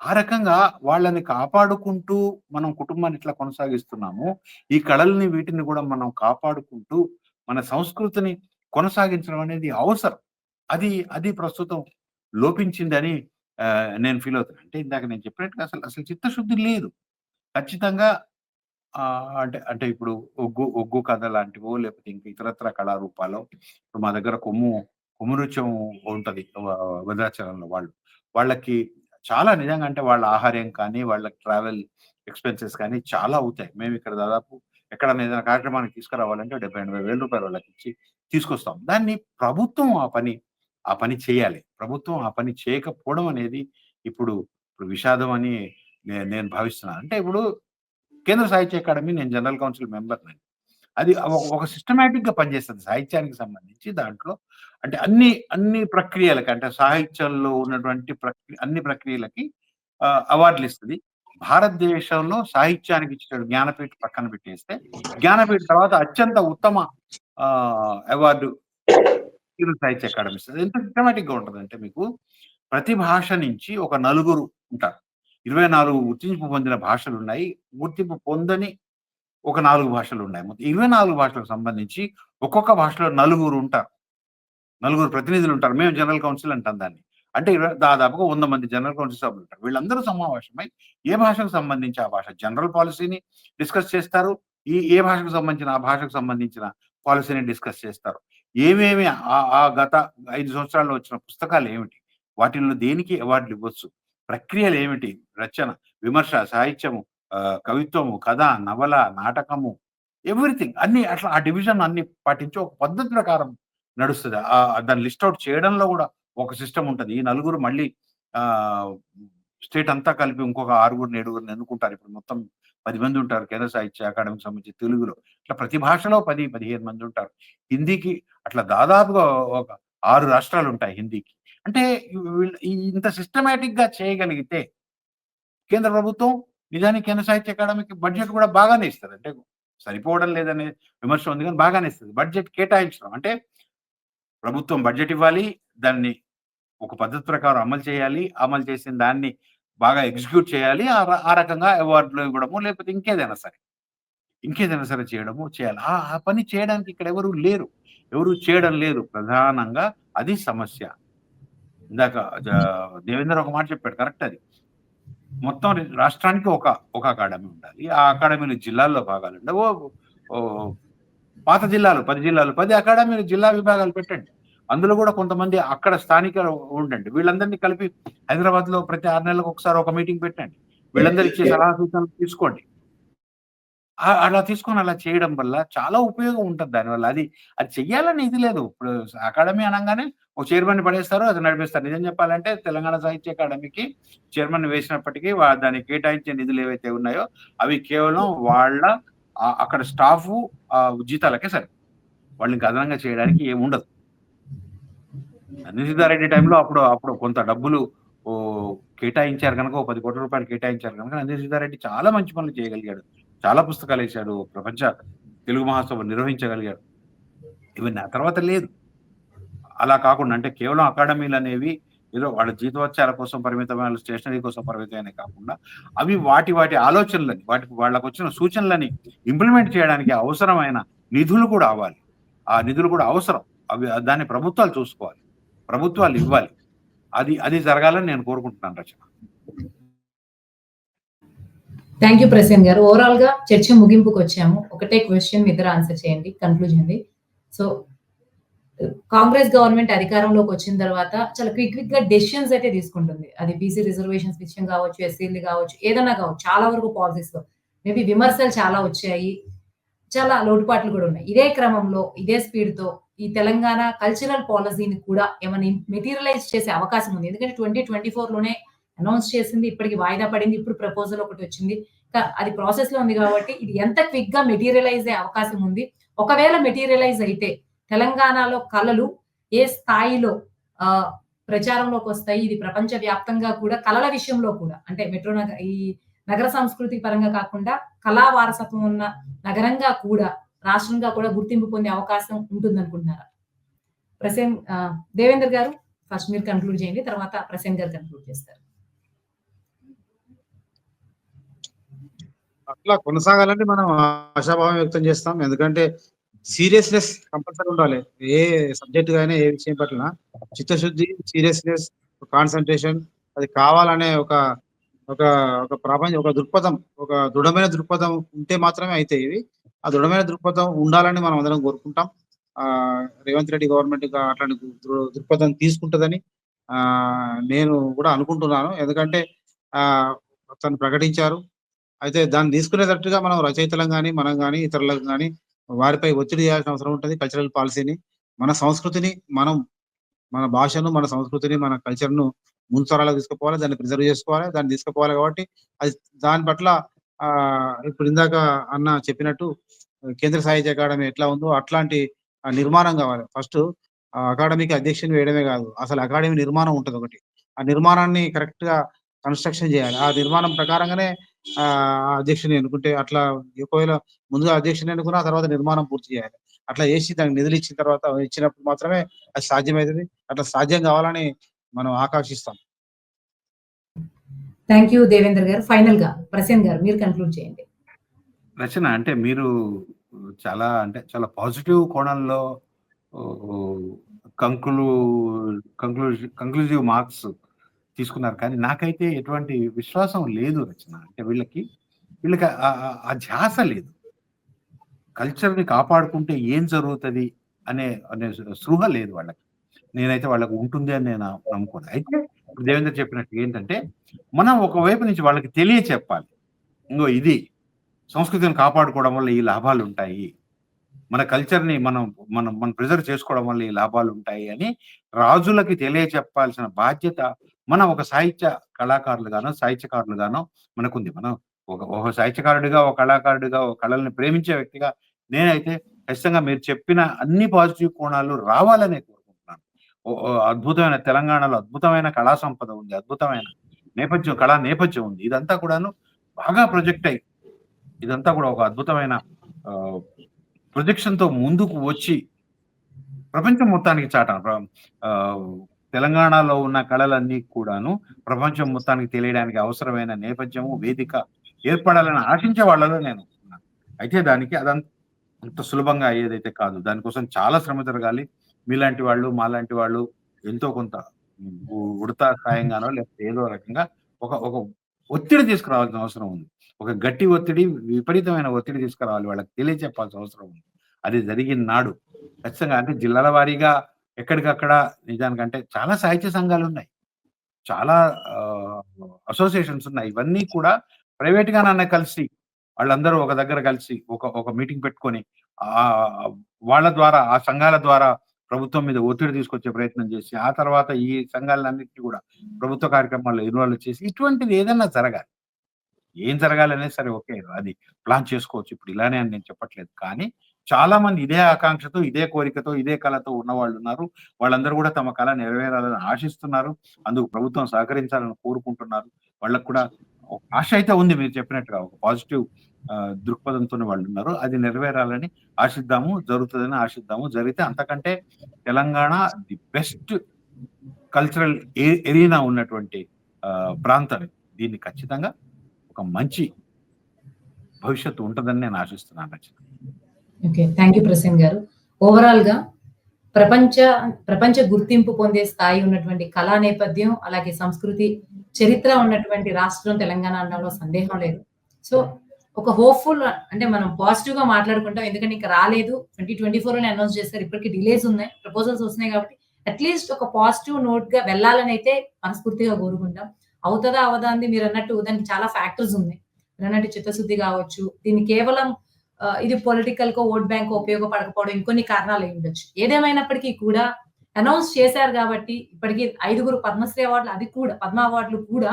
ఆ రకంగా వాళ్ళని కాపాడుకుంటూ మనం కుటుంబాన్ని ఇట్లా కొనసాగిస్తున్నాము. ఈ కళల్ని వీటిని గూడా మనం కాపాడుకుంటూ మన సంస్కృతిని కొనసాగించడం అనేది అవసరం. అది ప్రస్తుతం లోపించిందని నేను ఫీల్ అవుతున్నా. అంటే ఇందాక నేను చెప్పినట్టుగా అసలు చిత్తశుద్ధి లేదు. ఖచ్చితంగా అంటే అంటే ఇప్పుడు ఒగ్గు కథ లాంటివో లేకపోతే ఇంకా ఇతరత్ర కళారూపాలో ఇప్పుడు మా దగ్గర కొమ్ము నృత్యం ఉంటది. భద్రాచలంలో వాళ్ళకి చాలా నిజంగా అంటే వాళ్ళ ఆహార్యం కానీ, వాళ్ళ ట్రావెల్ ఎక్స్‌పెన్సెస్ కానీ చాలా అవుతాయి. మేమిక్కడ దాదాపు ఎక్కడన్నా ఏదైనా కార్యక్రమానికి తీసుకురావాలంటే రూ. 70,000, 80,000 వాళ్ళకిచ్చి తీసుకొస్తాం. దాన్ని ప్రభుత్వం ఆ పని చేయాలి. ప్రభుత్వం ఆ పని చేయకపోవడం అనేది ఇప్పుడు విషాదం అని నేను భావిస్తున్నాను. అంటే ఇప్పుడు కేంద్ర సాహిత్య అకాడమీ నేను జనరల్ కౌన్సిల్ మెంబర్‌ని. అది ఒక సిస్టమాటిక్‌గా పనిచేస్తది. సాహిత్యానికి సంబంధించి దాంట్లో అంటే అన్ని ప్రక్రియలకి అంటే సాహిత్యంలో ఉన్నటువంటి అన్ని ప్రక్రియలకి అవార్డులిస్తది. భారతదేశంలో సాహిత్యానికి ఇచ్చిన జ్ఞానపీఠ పక్కన పెట్టేస్తే, జ్ఞానపీఠ తర్వాత అత్యంత ఉత్తమ అవార్డు కేంద్ర సాహిత్య అకాడమీ ఇస్తది. ఎంత సిస్టమాటిక్‌గా ఉంటదంటే మీకు ప్రతి భాష నుంచి ఒక నలుగురు ఉంటారు. 24 గుర్తింపు పొందిన భాషలున్నాయి. గుర్తింపు పొందని ఒక 4 భాషలున్నాయి. మొత్తం 24 భాషలకు సంబంధించి ఒక్కొక్క భాషలో నలుగురుంటారు. నలుగురు ప్రతినిధులుంటారు. మేము జనరల్ కౌన్సిల్ అంటాం దాన్ని. అంటే దాదాపుగా 100 మంది జనరల్ కౌన్సిల్ సభ్యులుంటారు. వీళ్ళందరూ సమావేశమై ఏ భాషకు సంబంధించి ఆ భాష జనరల్ పాలిసీని డిస్కస్ చేస్తారు. ఏ భాషకు సంబంధించిన ఆ భాషకు సంబంధించిన పాలిసీని డిస్కస్ చేస్తారు. ఏమేమి గత 5 సంవత్సరాల్లో వచ్చిన పుస్తకాలేమిటి? వాటిల్లో దేనికి అవార్డులివ్వచ్చు? ప్రక్రియలేమిటి? రచన, విమర్శ, సాహిత్యము, కవిత్వము, కథ, నవల, నాటకము ఎవ్రీథింగ్ అన్నీ అట్లా ఆ డివిజన్ అన్ని పాటించి ఒక పద్ధతి ప్రకారం నడుస్తది. దాన్ని లిస్ట్ ఔట్ చేయడంలో గూడా ఒక సిస్టమ్ ఉంటది. ఈ నలుగురు మళ్ళీ ఆహ్, స్టేట్ అంతా కలిపి ఇంకొక 6గురిని, 7గురిని ఎన్నుకుంటారు. ఇప్పుడు మొత్తం 10 మంది ఉంటారు. కేంద్ర సాహిత్య అకాడమీకి సంబంధించి తెలుగులో. ఇట్లా ప్రతి భాషలో 10, 15 మంది ఉంటారు. హిందీకి అట్లా దాదాపుగా ఒక 6 రాష్ట్రాలుంటాయి హిందీకి. అంటే వీళ్ళు ఇంత సిస్టమాటిక్‌గా చేయగలిగితే కేంద్ర ప్రభుత్వం నిజానికి కేంద్ర సాహిత్య అకాడమీకి బడ్జెట్ కూడా బాగానే ఇస్తది. అంటే సరిపోవడం లేదనే విమర్శ ఉంది గానీ బాగానే ఇస్తది. బడ్జెట్ కేటాయించడం అంటే ప్రభుత్వం బడ్జెట్ ఇవ్వాలి. దాన్ని ఒక పద్ధతి ప్రకారం అమలు చేయాలి. అమలు చేసిన దాన్ని బాగా ఎగ్జిక్యూట్ చేయాలి. ఆ రకంగా అవార్డులు ఇవ్వడము, లేకపోతే ఇంకేదైనా సరే చేయడము చేయాలి. ఆ పని చేయడానికి ఇక్కడ ఎవరు లేరు. ఎవరు చేయడం లేదు. ప్రధానంగా అది సమస్య. ఇందాక దేవేందర్ ఒక మాట చెప్పాడు, కరెక్ట్ అది. మొత్తం రాష్ట్రానికి ఒక అకాడమీ ఉండాలి. ఆ అకాడమీలు జిల్లాల్లో భాగాలుండవు. పాత జిల్లాలు 10 జిల్లాలు 10 అకాడమీలు జిల్లా విభాగాలు పెట్టండి. అందులో కూడా కొంతమంది అక్కడ స్థానికులు ఉండండి. వీళ్ళందరినీ కలిపి హైదరాబాద్‌లో ప్రతి 6 నెలలకు ఒకసారి ఒక మీటింగ్ పెట్టండి. వీళ్ళందరూ ఇచ్చే సలహా సూచనలు తీసుకోండి. అలా తీసుకొని అలా చేయడం వల్ల చాలా ఉపయోగం ఉంటది దానివల్ల. అది చెయ్యాలని ఇది లేదు. ఇప్పుడు అకాడమీ అనంగానే ఒక చైర్మన్‌ని పడేస్తారు, అది నడిపిస్తారు. నిజం చెప్పాలంటే తెలంగాణ సాహిత్య అకాడమీకి చైర్మన్‌ని వేసినప్పటికీ దానికి కేటాయించే నిధులు ఏవైతే ఉన్నాయో అవి కేవలం వాళ్ళ అక్కడ స్టాఫు జీతాలకే సరిపోతాయి. వాళ్ళు ఇంకా అదనంగా చేయడానికి ఏముండదు. నందిసిద్ధారెడ్డి టైంలో అప్పుడు కొంత డబ్బులు కేటాయించారు కనుక, ఓ 10 కోట్ల రూపాయలు కేటాయించారు కనుక నందిసిద్ధారెడ్డి చాలా మంచి పనులు చేయగలిగాడు. చాలా పుస్తకాలు వేశాడు. ప్రపంచ తెలుగు మహాసభ నిర్వహించగలిగాడు. ఇవన్నీ ఆ తర్వాత లేదు. అలా కాకుండా అంటే కేవలం అకాడమీలు అనేవి ఏదో వాళ్ళ జీతవత్యాల కోసం పరిమితమైన, స్టేషనరీ కోసం పరిమితమైనవి కాకుండా అవి వాటి ఆలోచనలని, వాళ్ళకు వచ్చిన సూచనలని ఇంప్లిమెంట్ చేయడానికి అవసరమైన నిధులు కూడా అవ్వాలి. ఆ నిధులు కూడా అవసరం. దాన్ని ప్రభుత్వాలు చూసుకోవాలి. ప్రభుత్వాలు ఇవ్వాలి. అది జరగాలని నేను కోరుకుంటున్నాను రచన. థ్యాంక్ యూ ప్రసేన్ గారు. ఓవరాల్ గా చర్చ ముగింపుకు వచ్చాము. ఒకటే క్వశ్చన్ మీ ఇద్దరు ఆన్సర్ చేయండి. కన్క్లూజన్. సో కాంగ్రెస్ గవర్నమెంట్ అధికారంలోకి వచ్చిన తర్వాత చాలా క్విక్ గా డెసిషన్స్ అయితే తీసుకుంటుంది. అది బీసీ రిజర్వేషన్స్ విషయం కావచ్చు, ఎస్సీలు కావచ్చు, ఏదైనా కావచ్చు. చాలా వరకు పాలసీస్ లో మేబీ విమర్శలు చాలా వచ్చాయి. చాలా లోటుపాట్లు కూడా ఉన్నాయి. ఇదే క్రమంలో ఇదే స్పీడ్ తో ఈ తెలంగాణ కల్చరల్ పాలసీని కూడా ఏమైనా మెటీరియలైజ్ చేసే అవకాశం ఉంది. ఎందుకంటే 2024 లోనే అనౌన్స్ చేసింది. ఇప్పటికి వాయిదా పడింది. ఇప్పుడు ప్రపోజల్ ఒకటి వచ్చింది. అది ప్రాసెస్ లో ఉంది కాబట్టి ఇది ఎంత క్విక్ గా మెటీరియలైజ్ అయ్యే అవకాశం ఉంది. ఒకవేళ మెటీరియలైజ్ అయితే తెలంగాణలో కళలు ఏ స్థాయిలో ప్రచారంలోకి వస్తాయి. ఇది ప్రపంచ వ్యాప్తంగా కూడా కళల విషయంలో కూడా అంటే ఈ నగర సంస్కృతి పరంగా కాకుండా కళా వారసత్వం ఉన్న నగరంగా కూడా, రాష్ట్రంగా కూడా గుర్తింపు పొందే అవకాశం ఉంటుందనుకుంటున్నారా? దేవేందర్ గారు ఫస్ట్ మీరు కన్క్లూడ్ చేయండి. తర్వాత ప్రసేన్ గారు కన్క్లూడ్ చేస్తారు. అట్లా కొనసాగాలని మనం ఆశాభావం వ్యక్తం చేస్తాం. ఎందుకంటే సీరియస్నెస్ కంపల్సరీ ఉండాలి. ఏ సబ్జెక్ట్ గానీ, ఏ విషయం పట్ల చిత్తశుద్ధి, సీరియస్నెస్, కాన్సంట్రేషన్ అది కావాలనే ఒక ఒక ఒక దృక్పథం, ఒక దృఢమైన దృక్పథం ఉంటే మాత్రమే అయితాయి ఇవి. ఆ దృఢమైన దృక్పథం ఉండాలని మనం అందరం కోరుకుంటాం. రేవంత్ రెడ్డి గవర్నమెంట్ అట్లాంటి దృక్పథం తీసుకుంటదని నేను కూడా అనుకుంటున్నాను. ఎందుకంటే తను ప్రకటించారు. అయితే దాన్ని తీసుకునేటట్టుగా మనం రచయితలం గాని, మనం గాని, ఇతరులకు గాని వారిపై ఒత్తిడి చేయాల్సిన అవసరం ఉంటది. కల్చరల్ పాలసీని, మన సంస్కృతిని, మన భాషను, మన సంస్కృతిని, మన కల్చర్‌ను ముందుతరాలకు తీసుకుపోవాలి. దాన్ని ప్రిజర్వ్ చేసుకోవాలి. దాన్ని తీసుకుపోవాలి కాబట్టి అది దాని పట్ల ఇప్పుడు ఇందాక అన్న చెప్పినట్టు కేంద్ర సాహిత్య అకాడమీ ఎట్లా ఉందో అట్లాంటి నిర్మాణం కావాలి. ఫస్ట్ అకాడమీకి అధ్యక్షుని వేయడమే కాదు. అసలు అకాడమీ నిర్మాణం ఉంటదొకటి. ఆ నిర్మాణాన్ని కరెక్ట్‌గా కన్‌స్ట్రక్షన్ చేయాలి. ఆ నిర్మాణం ప్రకారంగానే అధ్యక్షుని ఎన్నుకుంటే అట్లా ఒకవేళ ముందుగా అధ్యక్షుని ఎన్నుకున్న ఆ తర్వాత నిర్మాణం పూర్తి చేయాలి. అట్లా చేసి దానికి నిధులు ఇచ్చిన తర్వాత ఇచ్చినప్పుడు మాత్రమే అది సాధ్యమైతది. అట్లా సాధ్యం కావాలని మనం ఆకాంక్షిస్తాం. థ్యాంక్ యూ దేవేందర్ గారు. ఫైనల్ గా ప్రసేన్ గారు మీరు కన్క్లూడ్ చేయండి. రచన అంటే మీరు చాలా పాజిటివ్ కోణంలో కంక్లూజివ్ మార్క్స్ తీసుకున్నారు. కానీ నాకైతే ఎటువంటి విశ్వాసం లేదు రచన. అంటే వీళ్ళకి ఆ ధ్యాస లేదు. కల్చర్‌ని కాపాడుకుంటే ఏం జరుగుతది అనే స్పృహ లేదు వాళ్ళకి. నేనైతే వాళ్ళకి ఉంటుంది అని నేను నమ్ముకోను. అయితే ఇప్పుడు దేవేందర్ చెప్పినట్టు ఏంటంటే, మనం ఒకవైపు నుంచి వాళ్ళకి తెలియచెప్పాలి. ఇంగో ఇది సంస్కృతిని కాపాడుకోవడం వల్ల ఈ లాభాలుంటాయి. మన కల్చర్‌ని మనం ప్రిజర్వ్ చేసుకోవడం వల్ల ఈ లాభాలుంటాయి అని రాజులకి తెలియచెప్పాల్సిన బాధ్యత మన ఒక సాహిత్య కళాకారులుగానో, సాహిత్యకారులుగానో మనకుంది. మనం ఒక సాహిత్యకారుడిగా, ఒక కళాకారుడిగా, ఒక కళల్ని ప్రేమించే వ్యక్తిగా నేనైతే ఖచ్చితంగా మీరు చెప్పిన అన్ని పాజిటివ్ కోణాలు రావాలనే కోరుకుంటున్నాను. అద్భుతమైన తెలంగాణలో అద్భుతమైన కళా సంపద ఉంది. అద్భుతమైన కళా నేపథ్యం ఉంది. ఇదంతా కూడాను బాగా ప్రొజెక్ట్ అయ్యి, ఇదంతా కూడా ఒక అద్భుతమైన ప్రొజెక్షన్‌తో ముందుకు వచ్చి ప్రపంచం మొత్తానికి చాటాలి. తెలంగాణలో ఉన్న కళలన్నీ కూడాను ప్రపంచం మొత్తానికి తెలియడానికి అవసరమైన నేపథ్యము, వేదిక ఏర్పడాలని ఆశించే వాళ్ళలో నేను ఉన్నాను. అయితే దానికి అంత సులభంగా అయ్యేదైతే కాదు. దానికోసం చాలా శ్రమ జరగాలి. మీలాంటి వాళ్ళు, మాలాంటి వాళ్ళు ఎంతో కొంత ఉడతా సాయంగానో లేకపోతే ఏదో రకంగా ఒక ఒక ఒత్తిడి తీసుకురావాల్సిన అవసరం ఉంది. ఒక గట్టి ఒత్తిడి, విపరీతమైన ఒత్తిడి తీసుకురావాలి. వాళ్ళకి తెలియచెప్పాల్సిన అవసరం ఉంది. అది జరిగిన నాడు ఖచ్చితంగా అంటే జిల్లాల వారీగా ఎక్కడికక్కడ నిజానికంటే చాలా సాహిత్య సంఘాలున్నాయి. చాలా అసోసియేషన్స్ ఉన్నాయి. ఇవన్నీ కూడా ప్రైవేట్‌గానన్నా కలిసి వాళ్ళందరూ ఒక దగ్గర కలిసి ఒక మీటింగ్ పెట్టుకొని వాళ్ళ ద్వారా ఆ సంఘాల ద్వారా ప్రభుత్వం మీద ఒత్తిడి తీసుకొచ్చే ప్రయత్నం చేసి, ఆ తర్వాత ఈ సంఘాలన్నిటిని కూడా ప్రభుత్వ కార్యక్రమాల్లో ఇన్వాల్వ్ చేసి ఇటువంటిది ఏదన్నా జరగాలి. ఏం జరగాలనేది సరే ఓకే. అది ప్లాన్ చేసుకోవచ్చు. ఇప్పుడు ఇలానే అని నేను చెప్పట్లేదు. కానీ చాలా మంది ఇదే ఆకాంక్షతో, ఇదే కోరికతో, ఇదే కళతో ఉన్నవాళ్ళున్నారు. వాళ్ళందరూ కూడా తమ కళ నెరవేరాలని ఆశిస్తున్నారు. అందుకు ప్రభుత్వం సహకరించాలని కోరుకుంటున్నారు. వాళ్ళకి కూడా ఒక ఆశ అయితే ఉంది మీరు చెప్పినట్టుగా. ఒక పాజిటివ్ దృక్పథంతోనే వాళ్ళున్నారు. అది నెరవేరాలని ఆశిద్దాము. జరుగుతదని ఆశిద్దాము. జరిగితే అంతకంటే Telangana the best cultural arena ఉన్నటువంటి ప్రాంతం ఇది. దీన్ని ఖచ్చితంగా ఒక మంచి భవిష్యత్తు ఉంటదని నేను ఆశిస్తున్నాను రచన. ఓకే. థాంక్ యూ ప్రసన్న గారు. ఓవరాల్‌గా ప్రపంచ గుర్తింపు పొందే స్థాయి ఉన్నటువంటి కళా నేపథ్యం, అలాగే సంస్కృతి, చరిత్ర ఉన్నటువంటి రాష్ట్రం తెలంగాణ అనడంలో సందేహం లేదు. సో, ఒక హోప్‌ఫుల్ అంటే మనం పాజిటివ్‌గా మాట్లాడుకుంటాం. ఎందుకంటే ఇంక రాలేదు. 2024లోనే అనౌన్స్ చేశారు. ఇప్పటికి డిలేస్ ఉన్నాయి. ప్రపోజల్స్ వస్తున్నాయి కాబట్టి అట్‌లీస్ట్ ఒక పాజిటివ్ నోట్‌గా వెళ్ళాలనైతే మనస్ఫూర్తిగా కోరుకుంటాం. అవుతదా? అవ్వదా? అని మీరన్నట్టు దానికి చాలా ఫ్యాక్టర్స్ ఉన్నాయి. మీరన్నట్టు చిత్తశుద్ధి కావచ్చు. దీన్ని కేవలం ఇది పొలిటికల్‌కో, ఓట్ బ్యాంకో ఉపయోగపడకపోవడం ఇంకొన్ని కారణాలు అయ్యుండొచ్చు. ఏదేమైనప్పటికీ కూడా అనౌన్స్ చేశారు కాబట్టి ఇప్పటికి 5 పద్మశ్రీ అవార్డులు అది కూడా పద్మ అవార్డులు కూడా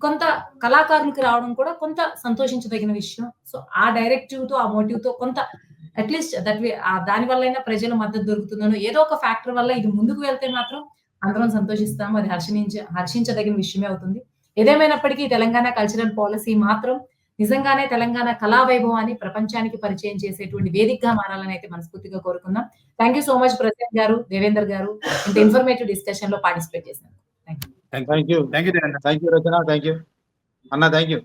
కొంత కళాకారులకి రావడం కూడా కొంత సంతోషించదగిన విషయం. సో, ఆ డైరెక్టివ్‌తో, ఆ మోటివ్‌తో కొంత అట్‌లీస్ట్ దట్ వే దాని వల్లైనా ప్రజల మద్దతు దొరుకుతుందనో ఏదో ఒక ఫ్యాక్టర్ వల్ల ఇది ముందుకు వెళ్తే మాత్రం అందరం సంతోషిస్తాం. అది హర్షించదగిన విషయమే అవుతుంది. ఏదేమైనప్పటికీ తెలంగాణ కల్చరల్ పాలిసీ మాత్రం నిజంగానే తెలంగాణ కళా వైభవాన్ని ప్రపంచానికి పరిచయం చేసేటువంటి వేదికగా మారాలని అయితే మనస్ఫూర్తిగా కోరుకుందాం. Thank you so much Prasanna గారు, దేవేందర్ గారు ఇంత ఇన్ఫర్మేటివ్ డిస్కషన్‌లో పార్టిసిపేట్ చేసినందుకు. Thank you. Thank you. Thank you Devendra. Thank you Rachana. Thank you. అన్న థాంక్ యూ.